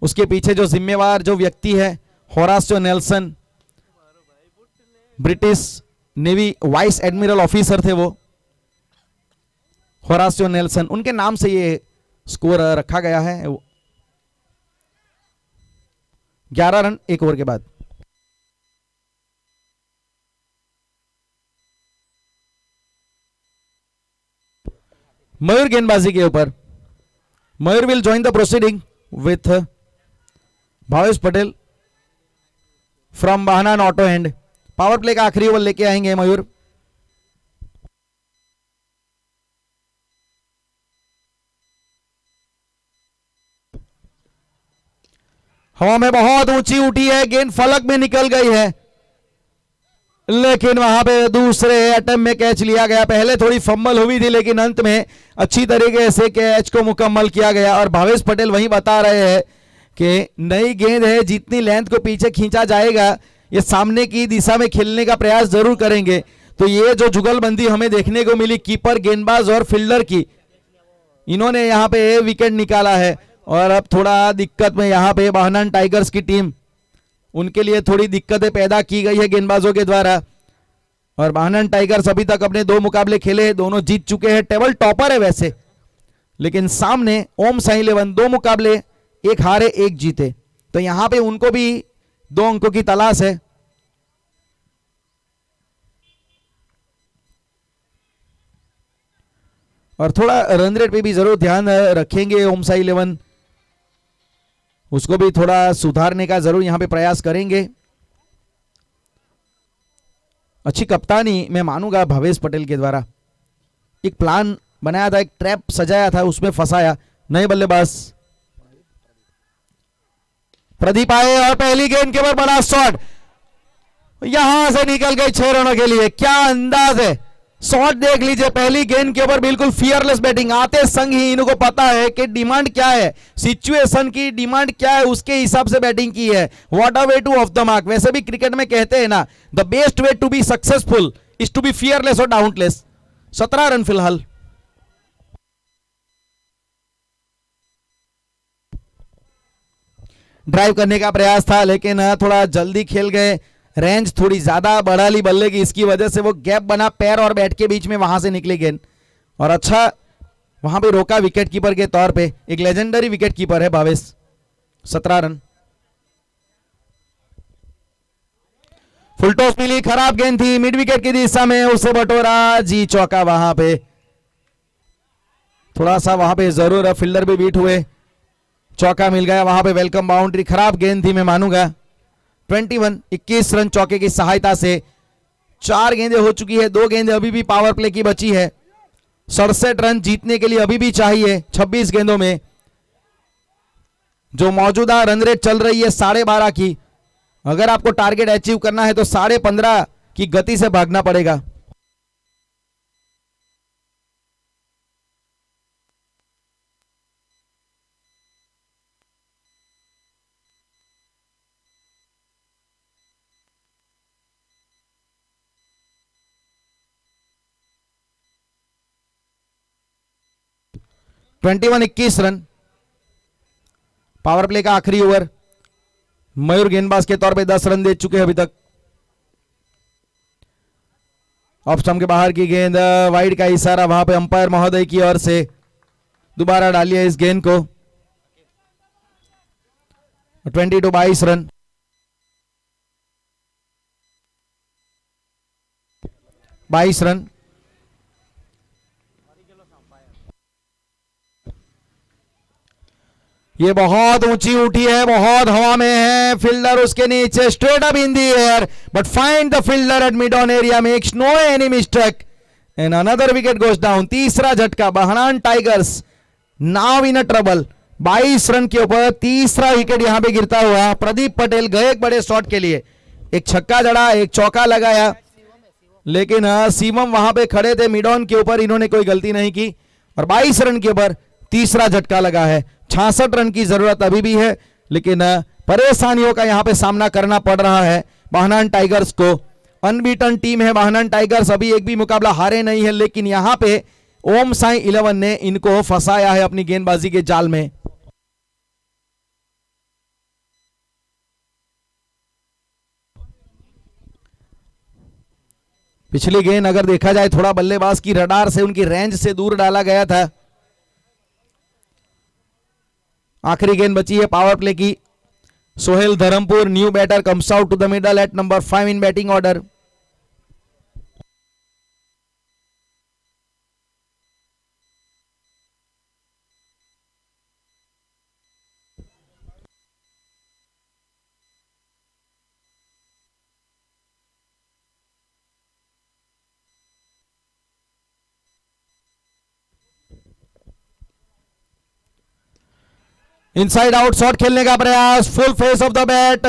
उसके पीछे जो जिम्मेवार जो व्यक्ति है Horacio Nelson, British navy vice admiral officer थे वो, होरासियो नेल्सन, उनके नाम से ये स्कोर रखा गया है। 11 रन 1 ओवर के बाद। मयूर गेंदबाजी के ऊपर। Mayur will join the proceeding with Bhavesh Patel from Mahanan auto end. Power play का आखिरी ओवर लेके आएंगे मयूर। हवा में बहुत ऊंची उठी है, गेंद फलक में निकल गई है, लेकिन वहां पे दूसरे अटेम्प्ट में कैच लिया गया। पहले थोड़ी फंबल हुई थी, लेकिन अंत में अच्छी तरीके से कैच को मुकम्मल किया गया। और भावेश पटेल वही बता रहे हैं कि नई गेंद है, जितनी लेंथ को पीछे खींचा जाएगा ये सामने की दिशा में खेलने का प्रयास जरूर करेंगे। तो ये जो जुगलबंदी हमें देखने को मिली कीपर, गेंदबाज और फील्डर की, इन्होंने यहाँ पे विकेट निकाला है। और अब थोड़ा दिक्कत में यहाँ पे महानान टाइगर्स की टीम, उनके लिए थोड़ी दिक्कतें पैदा की गई है गेंदबाजों के द्वारा। और महानान टाइगर्स अभी तक अपने 2 मुकाबले खेले, दोनों जीत चुके हैं, टेबल टॉपर है वैसे, लेकिन सामने ओम साई 11 2 मुकाबले 1 हारे 1 जीते। तो यहां पे उनको भी 2 अंकों की तलाश है। और थोड़ा रन रेट पे भी जरूर ध्यान रखेंगे ओम साई 11, उसको भी थोड़ा सुधारने का जरूर यहां पे प्रयास करेंगे। अच्छी कप्तानी मैं मानूंगा भावेश पटेल के द्वारा। एक प्लान बनाया था, एक ट्रैप सजाया था, उसमें फंसाया। नए बल्लेबाज प्रदीप आए और पहली गेंद के ऊपर बड़ा शॉट यहां से निकल गई 6 रनों के लिए। क्या अंदाज है, शॉट देख लीजिए, पहली गेंद के ऊपर बिल्कुल फियरलेस बैटिंग। आते संग ही इनको पता है कि डिमांड क्या है, सिचुएशन की डिमांड क्या है, उसके हिसाब से बैटिंग की है। What a way to off the mark. वैसे भी क्रिकेट में कहते हैं ना, the best way to be successful is to be fearless और डाउटलेस। 17 रन फिलहाल। ड्राइव करने का प्रयास था, लेकिन थोड़ा जल्दी खेल गए, रेंज थोड़ी ज्यादा बढ़ा ली बल्ले की, इसकी वजह से वो गैप बना पैर और बैट के बीच में, वहां से निकली गेंद। और अच्छा वहां पे रोका विकेट कीपर के तौर पे, एक लेजेंडरी विकेट कीपर है भावेश। 17 रन। फुल टॉस मिली, खराब गेंद थी, मिड विकेट की दिशा में, उसे बटोरा जी चौका। वहां पे थोड़ा सा वहां पे जरूर फील्डर भी बीट हुए, चौका मिल गया वहां पे, वेलकम बाउंड्री। खराब गेंद थी मैं मानूंगा। 21 रन चौके की सहायता से 4 गेंदें हो चुकी है, 2 गेंदें अभी भी पावर प्ले की बची है। 67 रन जीतने के लिए अभी भी चाहिए 26 गेंदों में। जो मौजूदा रन रेट चल रही है 12.5 की, अगर आपको टारगेट अचीव करना है तो 15.5 की गति से भागना पड़ेगा। Twenty 21 run. पावर प्ले का आखिरी ओवर। मयूर गेंदबाज के तौर पे 10 रन दे चुके हैं अभी तक। ऑफ स्टंप के बाहर की गेंद, वाइड का इशारा वहां पे अंपायर महोदय की ओर से। दोबारा डालिए इस गेंद को। 22 रन। बाईस रन। ये बहुत ऊंची उठी है, बहुत हवा में है, फील्डर उसके नीचे, straight up in the air, but find the fielder at mid on area, makes no any mistake and another wicket goes down. तीसरा झटका, Bahnan tigers now in a trouble. 22 run के ऊपर तीसरा विकेट यहां पे गिरता हुआ। प्रदीप पटेल गए एक बड़े शॉट के लिए, एक छक्का जड़ा, एक चौका लगाया, लेकिन शिवम वहां पे खड़े थे मिड ऑन के ऊपर, इन्होंने कोई गलती नहीं की और 22 रन के ऊपर तीसरा झटका लगा है। 66 रन की जरूरत अभी भी है, लेकिन परेशानियों का यहां पे सामना करना पड़ रहा है बाहनान टाइगर्स को। अनबीटन टीम है बाहनान टाइगर्स, अभी एक भी मुकाबला हारे नहीं है, लेकिन यहां पे ओम साई 11 ने इनको फंसाया है अपनी गेंदबाजी के जाल में। पिछली गेंद अगर देखा जाए थोड़ा बल्लेबाज की रडार से, उनकी रेंज से दूर डाला गया था। आखिरी गेंद बची है पावर प्ले की। Sohail Dharampur, new batter, comes out to the middle at number 5 in batting order. Inside out shot खेलने का प्रयास, full face of the bat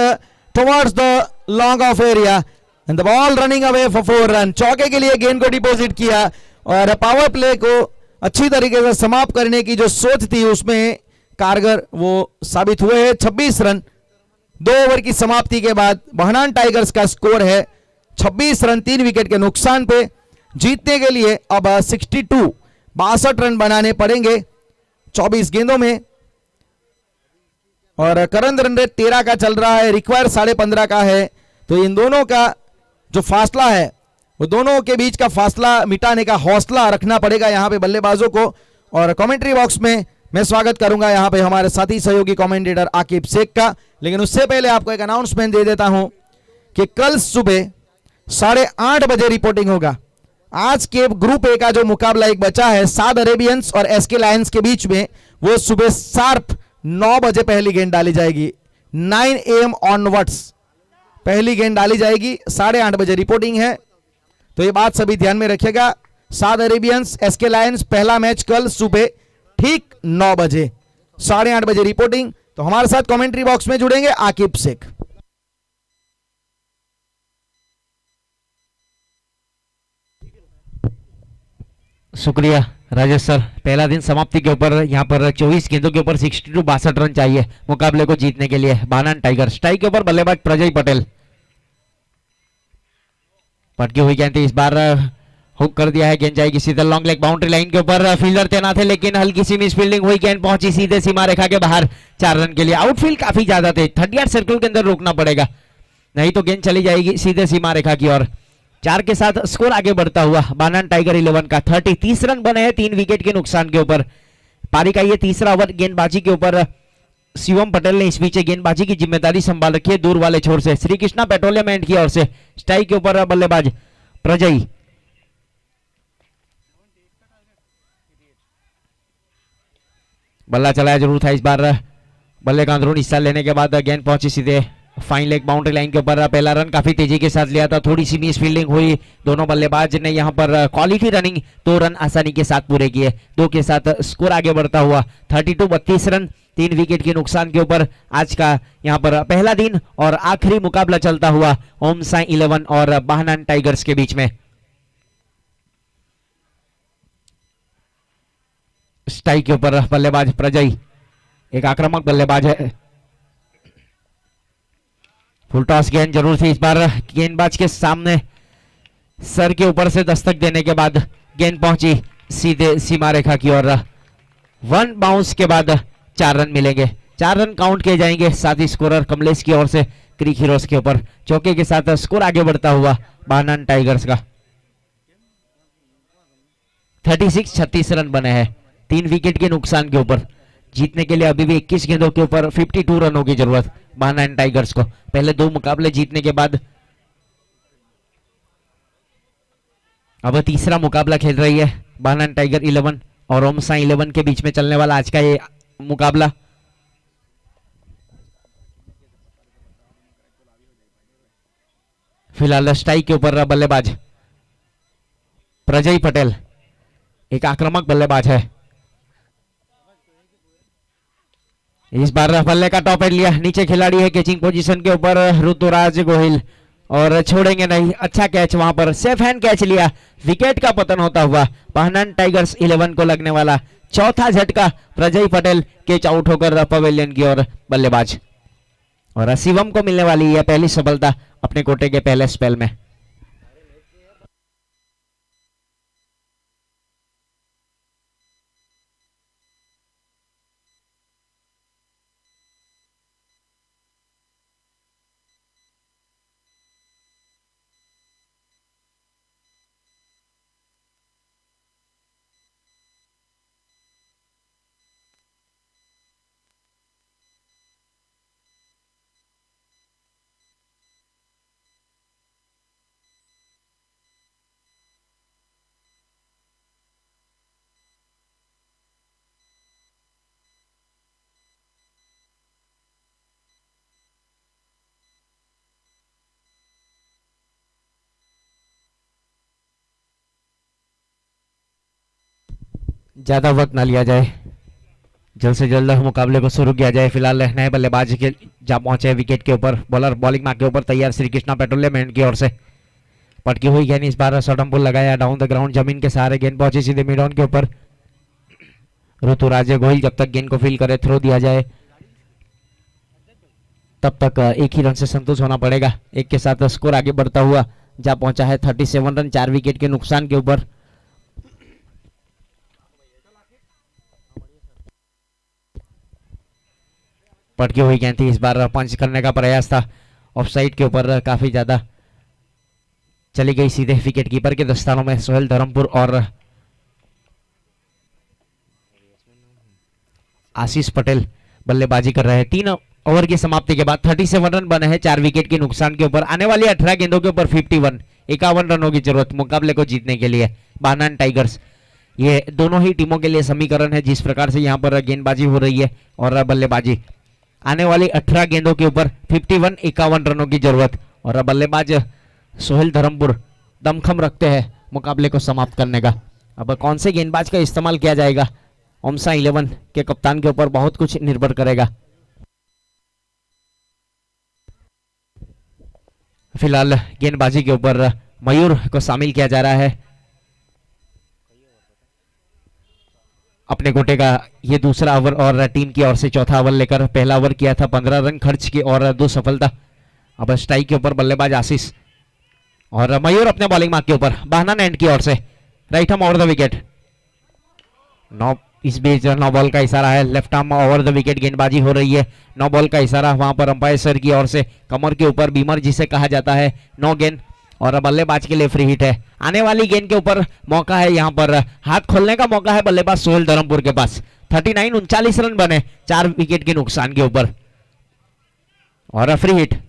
towards the long off area and the ball running away for 4 run. चौके के लिए गेंद को deposit किया और पावर प्ले को अच्छी तरीके से समाप्त करने की जो सोच थी उसमें कारगर वो साबित हुए हैं। 26 रन 2 ओवर की समाप्ति के बाद बहनान टाइगर्स का स्कोर है 26 रन 3 विकेट के नुकसान पे। जीतने के लिए अब 62 रन बनाने पड़ेंगे 24 गेंदों में और करंट रन रेट 13 का चल रहा है, रिक्वायर 15.5 का है। तो इन दोनों का जो फासला है वो दोनों के बीच का फासला मिटाने का हौसला रखना पड़ेगा यहां पे बल्लेबाजों को। और कमेंट्री बॉक्स में मैं स्वागत करूंगा यहां पे हमारे साथी सहयोगी कमेंटेटर आकिब शेख का। लेकिन उससे पहले आपको एक अनाउंसमेंट दे देता हूं कि कल सुबह 8:30 बजे रिपोर्टिंग होगा। आज के ग्रुप ए का जो मुकाबला एक बचा है साद अरेबियंस और एसके लायंस के बीच में, वो सुबह शार्प 9 बजे पहली गेंद डाली जाएगी। 9 AM ऑनवर्ड्स पहली गेंद डाली जाएगी। 8:30 बजे रिपोर्टिंग है, तो ये बात सभी ध्यान में रखिएगा। साद अरेबियंस एसके लायंस पहला मैच कल सुबह ठीक 9 बजे, 8:30 बजे रिपोर्टिंग। तो हमारे साथ कमेंट्री बॉक्स में जुड़ेंगे आकिब शेख। शुक्रिया राजेश सर। पहला दिन समाप्ति के ऊपर यहाँ पर 24 गेंदों के ऊपर 62 रन चाहिए मुकाबले को जीतने के लिए बाहनान टाइगर्स। स्ट्राइक के ऊपर बल्लेबाज प्रजय पटेल। पटकी हुई गेंद इस बार हुक कर दिया है, गेंद जाएगी सीधे लॉन्ग लेग बाउंड्री लाइन के ऊपर। फील्डर तैनात है लेकिन हल्की सी मिस फील्डिंग हुई, गेंद पहुंची सीधे सीमा रेखा के बाहर 4 रन के लिए। आउटफील्ड काफी ज्यादा थे, 30 सर्कल के अंदर रोकना पड़ेगा, नहीं तो गेंद चली जाएगी सीधे सीमा रेखा की ओर। 4 के साथ स्कोर आगे बढ़ता हुआ बाहनान टाइगर 11 का 30 रन बने हैं 3 विकेट के नुकसान के ऊपर। पारी का ये तीसरा ओवर गेंदबाजी के ऊपर शिवम पटेल ने इस बीच गेंदबाजी की जिम्मेदारी संभाल रखी है दूर वाले छोर से श्री कृष्णा पेट्रोलियम एंड की ओर से। स्ट्राइक के ऊपर बल्लेबाज प्रजय। बल्ला चलाया जरूर था इस बार, बल्ले का अंदरूनी हिस्सा लेने के बाद गेंद पहुंची सीधे फाइन लेग बाउंड्री लाइन के ऊपर। पहला रन काफी तेजी के साथ लिया था, थोड़ी सी मिस फील्डिंग हुई। दोनों बल्लेबाज ने यहां पर क्वालिटी रनिंग 2 रन आसानी के साथ पूरे किए। 2 के साथ स्कोर आगे बढ़ता हुआ 32 रन 3 विकेट के नुकसान के ऊपर आज का यहां पर पहला दिन और आखिरी मुकाबला चलता हुआ ओम साई 11 और बाहनान टाइगर्स के बीच में। स्ट्राइक के ऊपर बल्लेबाज प्रजय, एक आक्रामक बल्लेबाज है। फुल टॉस गेंद जरूर थी इस बार, गेंदबाज के सामने सर के ऊपर से दस्तक देने के बाद गेंद पहुंची सीधे सीमा रेखा की ओर। 1 बाउंस के बाद 4 रन मिलेंगे, 4 रन काउंट किए जाएंगे। साथ ही स्कोरर कमलेश की ओर से क्रिक हीरोज के ऊपर चौके के साथ स्कोर आगे बढ़ता हुआ बाहनान टाइगर्स का। 36 रन बने हैं 3 विकेट के नुकसान के ऊपर। जीतने के लिए अभी भी 21 गेंदों के ऊपर 52 रनों की जरूरत बाना एंड टाइगर्स को। पहले 2 मुकाबले जीतने के बाद अब तीसरा मुकाबला खेल रही है बाना एंड टाइगर 11 और ओमसा 11 के बीच में चलने वाला आज का ये मुकाबला। फिलहाल स्ट्राइक के ऊपर बल्लेबाज प्रजय पटेल, एक आक्रामक बल्लेबाज है। इस बार बल्ले का टॉप एंड लिया, नीचे खिलाड़ी है कैचिंग पोजीशन के ऊपर ऋतुराज गोहिल और छोड़ेंगे नहीं। अच्छा कैच वहां पर, सेफ हैंड कैच लिया, विकेट का पतन होता हुआ पाहनान टाइगर्स 11 को लगने वाला चौथा झटका। प्रजय पटेल कैच आउट होकर पवेलियन की ओर बल्लेबाज, और शिवम को मिलने वाली यह पहली सफलता अपने कोटे के पहले स्पेल में। ज्यादा वक्त ना लिया जाए, जल्द से जल्द मुकाबले को शुरू किया जाए। फिलहाल नए बल्लेबाज के जा पहुंचे विकेट के ऊपर, बॉलर बॉलिंग मार्क के ऊपर तैयार श्री कृष्णा पेट्रोलियम एंड की ओर से। पटकी हुई गेंद इस बार शॉर्टम पुल लगाया डाउन द ग्राउंड, जमीन के सहारे गेंद पहुंची सीधे मिड ऑन के ऊपर। ऋतुराज गोहिल जब तक गेंद को फील करे, थ्रो दिया जाए, तब तक एक ही रन से संतुष्ट होना पड़ेगा। एक के साथ स्कोर आगे बढ़ता हुआ जा पहुंचा है 37 रन 4 विकेट के नुकसान के ऊपर। पटकी हुई गेंद थी, इस बार पंच करने का प्रयास था, ऑफसाइड के ऊपर काफी ज्यादा चली गई सीधे विकेट कीपर के दस्तानों में। सोहेल धर्मपुर और आशीष पटेल बल्लेबाजी कर रहे हैं। 3 ओवर की समाप्ति के बाद 37 रन बने हैं 4 विकेट के नुकसान के ऊपर। आने वाली 18 गेंदों के ऊपर 51 रनों की जरूरत मुकाबले को जीतने के लिए बानान टाइगर्स। ये दोनों ही टीमों के लिए समीकरण है जिस प्रकार से यहाँ पर गेंदबाजी हो रही है और बल्लेबाजी। आने वाली 18 गेंदों के ऊपर 51 रनों की जरूरत, और बल्लेबाज सोहेल धर्मपुर दमखम रखते हैं मुकाबले को समाप्त करने का। अब कौन से गेंदबाज का इस्तेमाल किया जाएगा ओमसा 11 के कप्तान के ऊपर बहुत कुछ निर्भर करेगा। फिलहाल गेंदबाजी के ऊपर मयूर को शामिल किया जा रहा है। अपने कोटे का ये दूसरा ओवर और टीम की ओर से चौथा ओवर लेकर पहला ओवर किया था 15 रन खर्च की और 2 सफलता। अब स्ट्राइक के ऊपर बल्लेबाज आशीष और मयूर अपने बॉलिंग मार्क के ऊपर बाहना एंड की ओर से right arm over the wicket. No, इस बीच नो बॉल का इशारा है, left arm over the wicket गेंदबाजी हो रही है। नो बॉल का इशारा वहां पर अंपायर सर की ओर से कमर के ऊपर बीमर जिसे कहा जाता है, नो गेंद और बल्लेबाज के लिए फ्री हिट है। आने वाली गेंद के ऊपर मौका है, यहां पर हाथ खोलने का मौका है बल्लेबाज सोहेल धर्मपुर के पास। 39 रन बने 4 विकेट के नुकसान के ऊपर और फ्री हिट।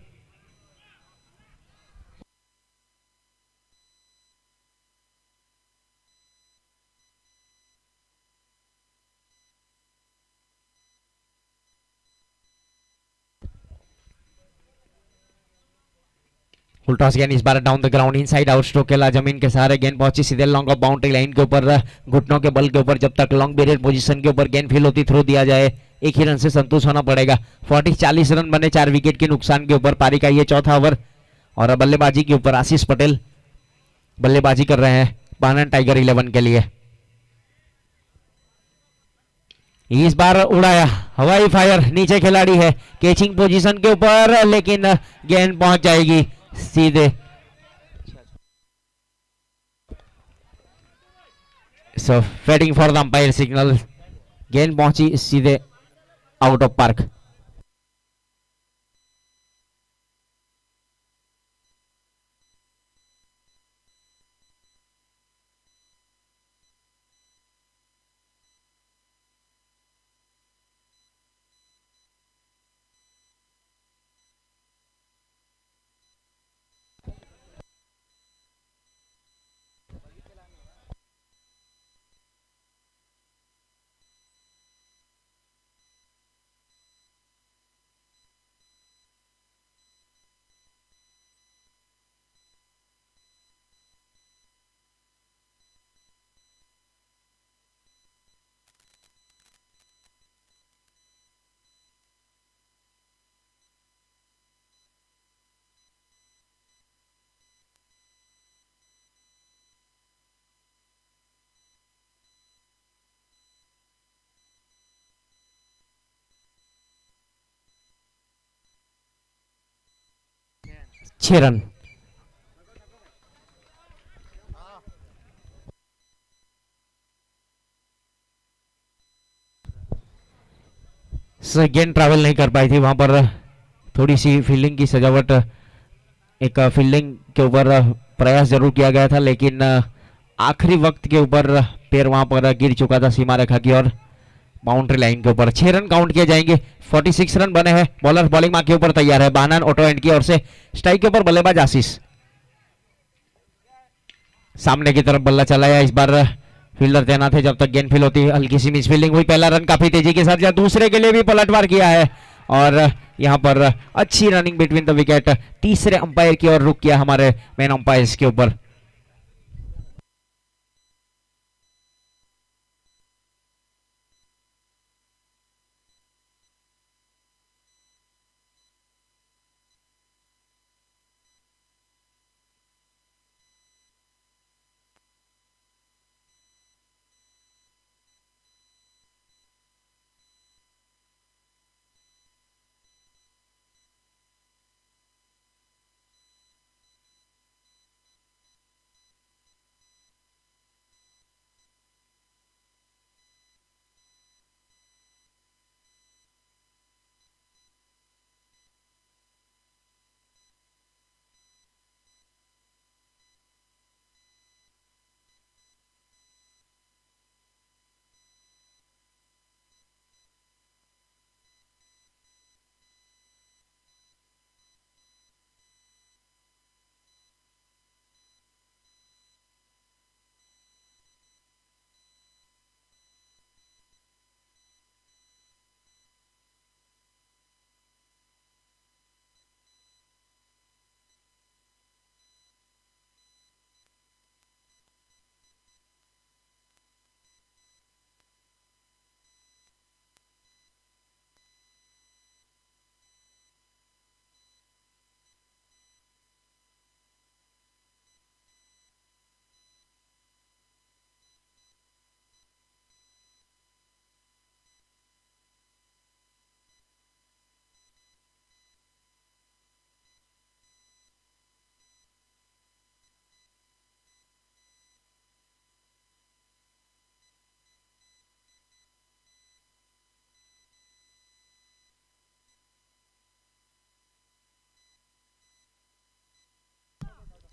फुल टॉस गेंद इस बार down the ground, inside out stroke खेला, जमीन के सहारे गेंद पहुंची सीधे लॉन्ग ऑफ बाउंड्री लाइन के ऊपर। घुटनों के बल के ऊपर जब तक लॉन्ग बेरियर पोजीशन के ऊपर गेंद फील होती थ्रो दिया जाए, एक ही रन से संतुष्ट होना पड़ेगा। 40 रन बने 4 विकेट के नुकसान के ऊपर। पारी का ये चौथा ओवर और बल्लेबाजी के ऊपर आशीष पटेल बल्लेबाजी कर रहे हैं बानन टाइगर 11 के लिए। इस बार उड़ाया हवाई फायर, नीचे खिलाड़ी है कैचिंग पोजीशन के ऊपर, लेकिन गेंद पहुंच जाएगी सीधे so waiting for the umpire signal. गेंद पहुंची सीधे आउट ऑफ पार्क। 6 रन। गेंद ट्रैवल नहीं कर पाई थी, वहां पर थोड़ी सी फील्डिंग की सजावट, एक फील्डिंग के ऊपर प्रयास जरूर किया गया था, लेकिन आखिरी वक्त के ऊपर पैर वहां पर गिर चुका था सीमा रेखा की ओर, बाउंड्री लाइन के ऊपर। 6 रन काउंट किए जाएंगे। 46 रन बने हैं। बॉलर बॉलिंग मार्क के ऊपर तैयार है। बानन ऑटो एंड की ओर से स्ट्राइक के ऊपर बल्लेबाज आशीष सामने की तरफ बल्ला चलाया। इस बार फील्डर तैनात है जब तक गेंद फील होती है। हल्की सी मिस फील्डिंग हुई। पहला रन काफी तेजी के साथ, या दूसरे के लिए भी पलटवार किया है और यहां पर अच्छी रनिंग बिटवीन द विकेट। तीसरे अंपायर की ओर रुक किया हमारे मेन अंपायर के ऊपर।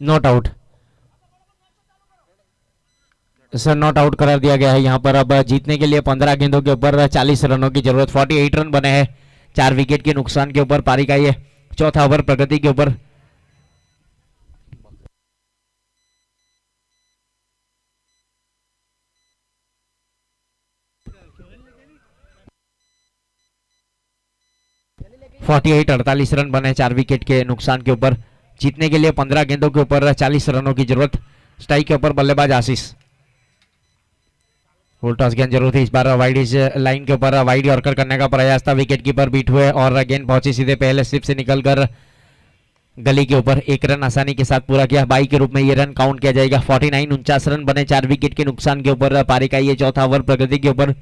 Not out sir, not out करार दिया गया है। यहां पर अब जीतने के लिए 15 गेंदों के ऊपर 40 रनों की जरूरत। 48 रन बने हैं। 4 विकेट के नुकसान के ऊपर पारी का ये चौथा ओवर प्रगति के ऊपर। फोर्टी एट 48 रन बने 4 विकेट के नुकसान के ऊपर। जीतने के लिए 15 गेंदों के ऊपर 40 रनों की जरूरत। स्ट्राइक के ऊपर बल्लेबाज आशीष। फुल टॉस गेंद जरूर थी इस बार। वाइड इज लाइन के ऊपर वाइड यॉर्कर करने का प्रयास था। विकेट कीपर बीट हुए और गेंद पहुंची सीधे पहले स्लिप से निकलकर गली के ऊपर। 1 रन आसानी के साथ पूरा किया। 22 के रूप में ये रन काउंट किया जाएगा। 49 49 रन बने 4 विकेट के नुकसान के ऊपर पारी का ये चौथा ओवर प्रगति के ऊपर।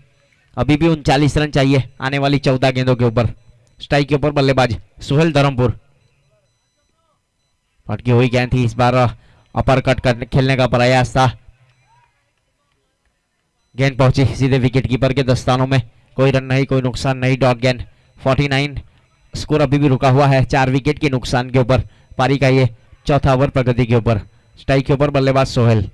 अभी भी 39 रन चाहिए आने वाली 14 गेंदों के ऊपर। स्ट्राइक के ऊपर बल्लेबाज सुहेल धर्मपुर। फटकी हुई गेंद थी इस बार। अपर कट खेलने का प्रयास था। गेंद पहुंची सीधे विकेट कीपर के दस्तानों में। कोई रन नहीं, कोई नुकसान नहीं। डॉट गेंद। 49 स्कोर अभी भी रुका हुआ है 4 विकेट के नुकसान के ऊपर। पारी का ये चौथा ओवर प्रगति के ऊपर। स्ट्राइक के ऊपर बल्लेबाज सोहेल।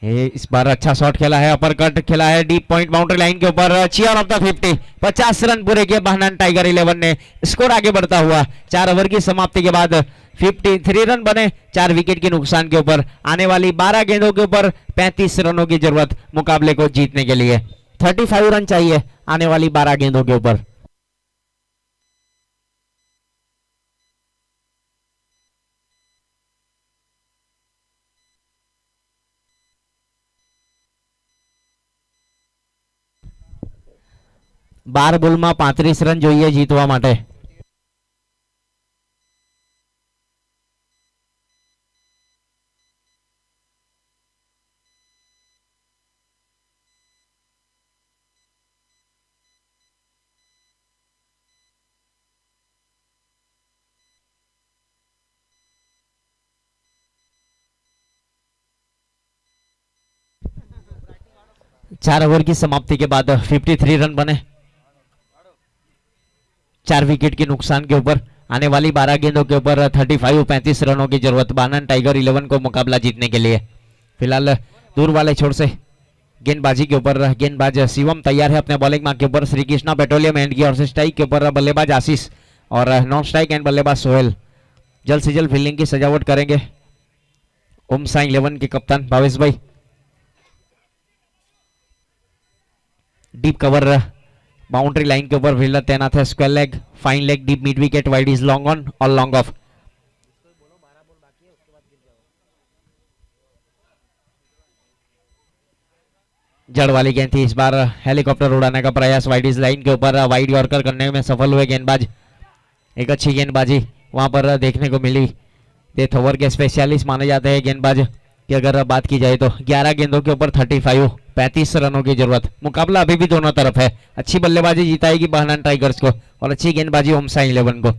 इस बार अच्छा शॉट खेला है। अपर कट खेला है डीप पॉइंट बाउंड्री लाइन के ऊपर। Cheer of the 50। 50 रन पूरे किए बहनान टाइगर 11 ने। स्कोर आगे बढ़ता हुआ 4 ओवर की समाप्ति के बाद 53 रन बने 4 विकेट के नुकसान के ऊपर। आने वाली 12 गेंदों के ऊपर 35 रनों की जरूरत मुकाबले को जीतने के लिए। 35 रन चाहिए आने वाली 12 गेंदों के ऊपर। बार બોલમાં 35 રન જોઈએ જીતવા માટે। 4 ओवर की समाप्ति के बाद 53 रन बने, 4 विकेट के नुकसान के ऊपर। आने वाली 12 गेंदों के ऊपर 35 रनों की जरूरत बानन टाइगर 11 को मुकाबला जीतने के लिए। फिलहाल दूर वाले छोर से गेंदबाजी के ऊपर गेंदबाज शिवम तैयार है अपने बॉलिंग मार्क के ऊपर। श्री कृष्णा पेट्रोलियम एंड की ओर से स्ट्राइक के ऊपर बल्लेबाज आशीष और नॉन स्ट्राइक एंड बल्लेबाज सोहेल। जल्द से जल्द फील्डिंग की सजावट करेंगे ओम साई 11 के कप्तान भावेश भाई। डीप कवर बाउंड्री लाइन के ऊपर फील्डर तैनात है। Square leg, fine leg, deep mid wicket, wide is long on और लॉन्ग ऑफ। जड़ वाली गेंद थी, इस बार हेलीकॉप्टर उड़ाने का प्रयास वाइड इज लाइन के ऊपर, वाइड यॉर्कर करने में सफल हुए गेंदबाज। एक अच्छी गेंदबाजी वहां पर देखने को मिली। डेथ ओवर के स्पेशलिस्ट माने जाते हैं गेंदबाज की अगर बात की जाए तो। 11 गेंदों के ऊपर 35 रनों की जरूरत। मुकाबला अभी भी दोनों तरफ है। अच्छी बल्लेबाजी जिताएगी बानन टाइगर्स को और अच्छी गेंदबाजी ओम साई 11 को।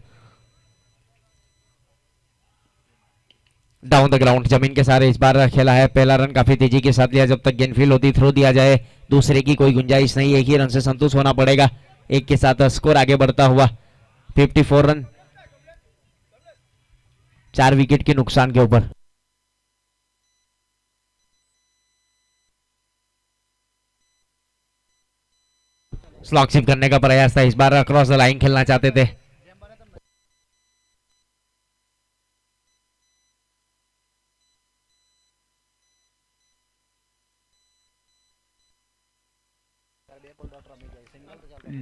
डाउन द ग्राउंड जमीन के सारे इस बार खेला है। पहला रन काफी तेजी के साथ लिया, जब तक गेंद फील्ड होती थ्रो दिया जाए दूसरे की कोई गुंजाइश नहीं। एक ही रन से संतुष्ट होना पड़ेगा। एक के साथ स्कोर आगे बढ़ता हुआ 54 रन 4 विकेट के नुकसान के ऊपर। स्लॉग शिप करने का प्रयास था, इस बार अक्रॉस द लाइन खेलना चाहते थे।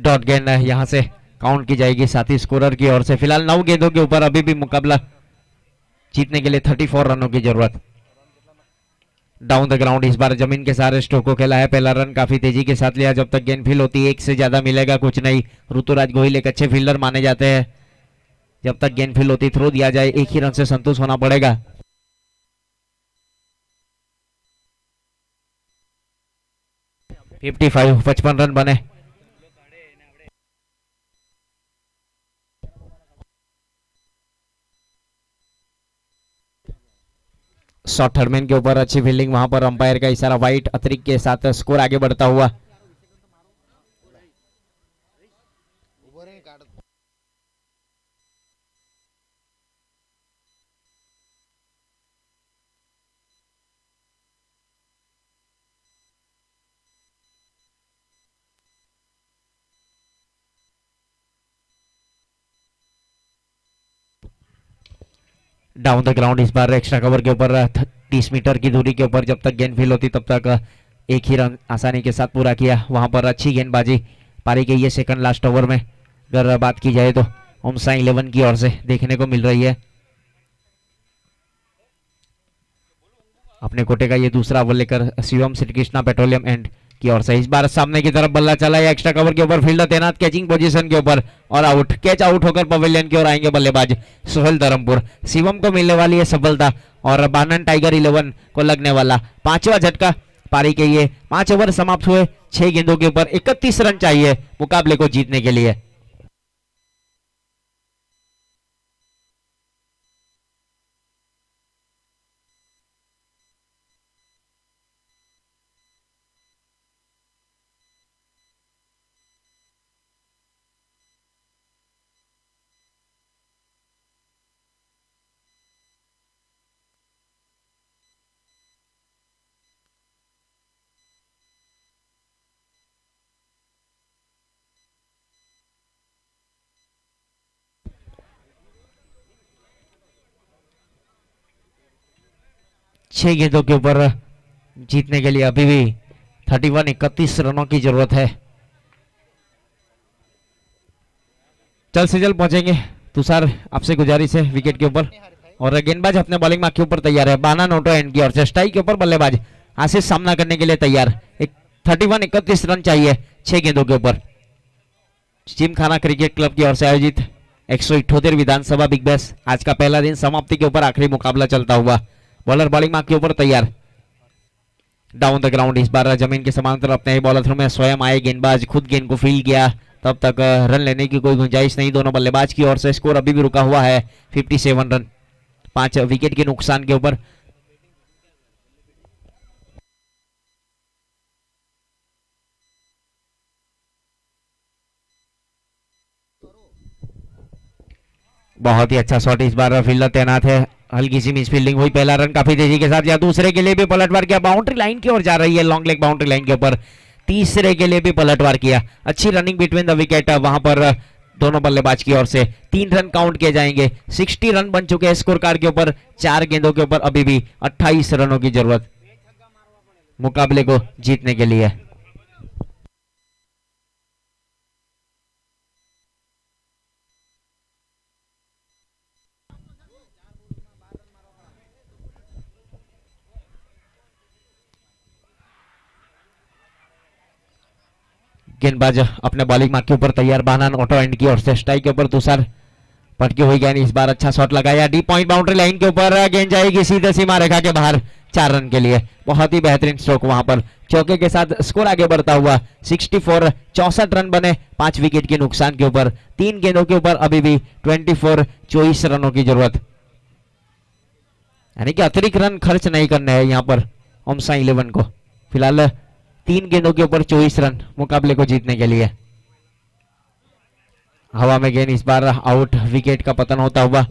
डॉट गेंद यहां से काउंट की जाएगी साथी स्कोरर की ओर से। फिलहाल 9 गेंदों के ऊपर अभी भी मुकाबला जीतने के लिए 34 रनों की जरूरत। डाउन द ग्राउंड इस बार जमीन के सारे स्ट्रोक को खेला है। पहला रन काफी तेजी के साथ लिया, जब तक गेंद फील्ड होती एक से ज्यादा मिलेगा कुछ नहीं। ऋतुराज गोहिल एक अच्छे फील्डर माने जाते हैं। जब तक गेंद फील्ड होती थ्रो दिया जाए एक ही रन से संतुष्ट होना पड़ेगा। फिफ्टी 55 रन बने। शॉर्ट थर्डमैन के ऊपर अच्छी फील्डिंग, वहां पर अंपायर का इशारा वाइट अतिरिक्त के साथ स्कोर आगे बढ़ता हुआ। डाउन द ग्राउंड इस बार एक्स्ट्रा कवर के ऊपर 30 मीटर की दूरी के ऊपर जब तक गेंद फील्ड होती तब तक एक ही रन आसानी के साथ पूरा किया। वहां पर अच्छी गेंदबाजी पारी के ये सेकंड लास्ट ओवर में अगर बात की जाए तो ओम साई 11 की ओर से देखने को मिल रही है। अपने कोटे का ये दूसरा ओवर लेकर शिवम श्री कृष्णा पेट्रोलियम एंड की ओर से। इस बार सामने की तरफ बल्ला चला है, एक्स्ट्रा कवर के ऊपर फील्डर तैनात, कैचिंग पोजीशन के ऊपर और आउट। कैच आउट होकर पवेलियन की ओर आएंगे बल्लेबाज सोहेल धर्मपुर। शिवम को मिलने वाली है सफलता और बानन टाइगर 11 को लगने वाला 5वां झटका। पारी के ये 5 ओवर समाप्त हुए। 6 गेंदों के ऊपर 31 रन चाहिए मुकाबले को जीतने के लिए। छह गेंदों के ऊपर जीतने के लिए अभी भी 31 रनों की जरूरत है। जल्द से जल्द पहुंचेंगे तुषार, आपसे गुजारिश है विकेट के ऊपर। और गेंदबाज अपने बॉलिंग मार्क के ऊपर तैयार है। बाना नोटो एंड की ओर से स्ट्राइक के ऊपर बल्लेबाज आशीष सामना करने के लिए तैयार। 31 रन चाहिए 6 गेंदों के ऊपर। जिमखाना क्रिकेट क्लब की ओर से आयोजित 178 विधानसभा बिग बैश आज का पहला दिन समाप्ति के ऊपर आखिरी मुकाबला चलता हुआ। बॉलर बॉलिंग मार्क के ऊपर तैयार। डाउन द ग्राउंड इस बार जमीन के समांतर अपने बॉलर थ्रो में स्वयं आए गेंदबाज, खुद गेंद को फील्ड किया, तब तक रन लेने की कोई गुंजाइश नहीं दोनों बल्लेबाज की ओर से। स्कोर अभी भी रुका हुआ है 57 रन 5 विकेट के नुकसान के ऊपर। बहुत ही अच्छा शॉट, इस बार फील्डर तैनात है, हल्की सी मिस फील्डिंग हुई, पहला रन काफी तेजी के साथ, या दूसरे के लिए भी पलटवार किया, बाउंड्री लाइन की ओर जा रही है, लॉन्ग लेग बाउंड्री लाइन के ऊपर, तीसरे के लिए भी पलटवार किया, अच्छी रनिंग बिटवीन द विकेट, वहां पर दोनों बल्लेबाज की ओर से 3 रन काउंट किए जाएंगे। 60 रन बन चुके हैं स्कोर कार्ड के ऊपर, 4 गेंदों के ऊपर अभी भी 28 रनों की जरूरत मुकाबले को जीतने के लिए। गेंदबाज अपने बॉलिंग मार्क के ऊपर तैयार, बानान ऑटो एंड की ओर से स्ट्राइक के ऊपर तुषार, पटकी हुई गेंद, इस बार अच्छा शॉट लगाया, डीप पॉइंट बाउंड्री लाइन के ऊपर, गेंद जाएगी सीधे सीमा रेखा के बाहर, 4 रन के लिए, बहुत ही बेहतरीन स्ट्रोक, वहां पर चौके के साथ स्कोर आगे बढ़ता हुआ 64, 64 रन बने 5 विकेट के नुकसान के ऊपर, 3 गेंदों के ऊपर अभी भी 24 रनों की जरूरत, यानी कि अतिरिक्त रन खर्च नहीं करने हैं यहाँ पर ओमसा 11 को। फिलहाल 3 गेंदों के ऊपर 24 रन मुकाबले को जीतने के लिए। हवा में गेंद इस बार आउट, विकेट का पतन होता हुआ,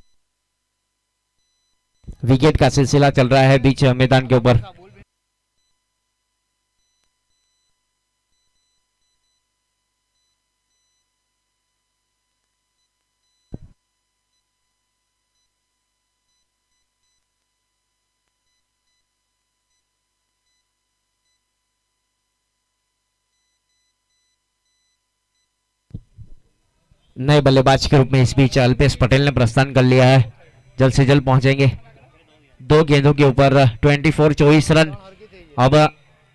विकेट का सिलसिला चल रहा है बीच मैदान के ऊपर। नए बल्लेबाज के रूप में इस बीच अल्पेश पटेल ने प्रस्थान कर लिया है, जल्द से जल्द पहुंचेंगे। 2 गेंदों के ऊपर 24 रन। अब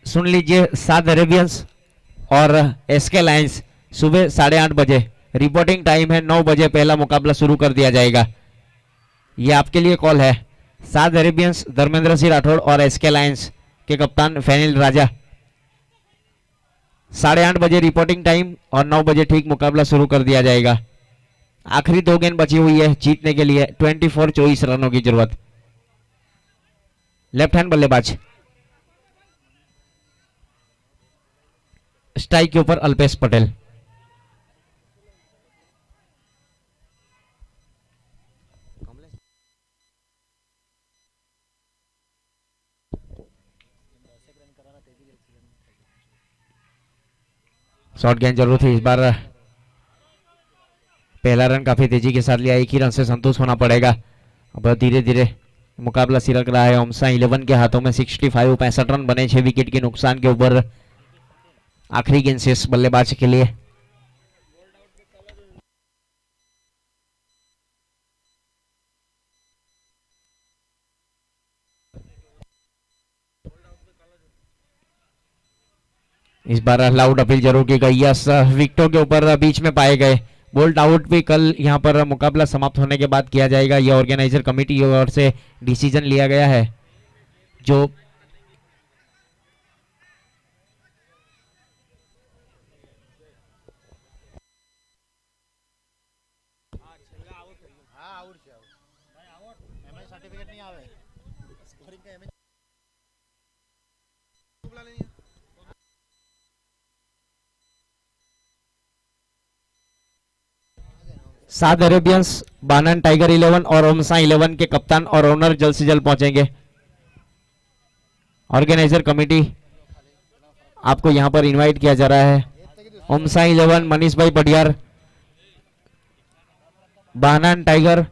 सुन लीजिए, 7 अरेबियंस और एसके लायंस सुबह 8:30 बजे रिपोर्टिंग टाइम है, 9 बजे पहला मुकाबला शुरू कर दिया जाएगा। ये आपके लिए कॉल है। 7 अरेबियंस धर्मेंद्र सिंह राठौड़ और एसके लायंस के कप्तान फैनिल राजा, 8:30 बजे रिपोर्टिंग टाइम और 9 बजे ठीक मुकाबला शुरू कर दिया जाएगा। आखिरी 2 गेंद बची हुई है जीतने के लिए, 24 रनों की जरूरत। लेफ्ट हैंड बल्लेबाज, स्ट्राइक के ऊपर अल्पेश पटेल। शॉर्ट गेंद जरूर थी, इस बार पहला रन काफी तेजी के साथ लिया, 1 ही रन से संतुष्ट होना पड़ेगा। अब धीरे धीरे मुकाबला सिरक रहा है ओमसा 11 के हाथों में। 65 रन बने 6 विकेट के नुकसान के ऊपर। आखिरी गेंद शेष बल्लेबाज के लिए। इस बार लाउड अपील जरूर की गई, यस विकेटों के ऊपर बीच में पाए गए। बोल्ड आउट भी कल यहां पर मुकाबला समाप्त होने के बाद किया जाएगा। यह ऑर्गेनाइजर कमेटी की ओर से डिसीजन लिया गया है, जो सात अरेबियंस, बानन टाइगर 11 और ओमसा 11 के कप्तान और ओनर जल्द से जल्द पहुंचेंगे। ऑर्गेनाइजर कमेटी आपको यहां पर इनवाइट किया जा रहा है। ओमसा 11 मनीष भाई पडियार, बानन टाइगर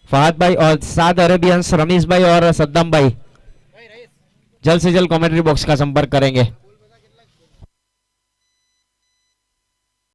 फहद भाई और सात अरेबियंस रमेश भाई और सद्दाम भाई जल्द से जल्द कमेंट्री बॉक्स का संपर्क करेंगे।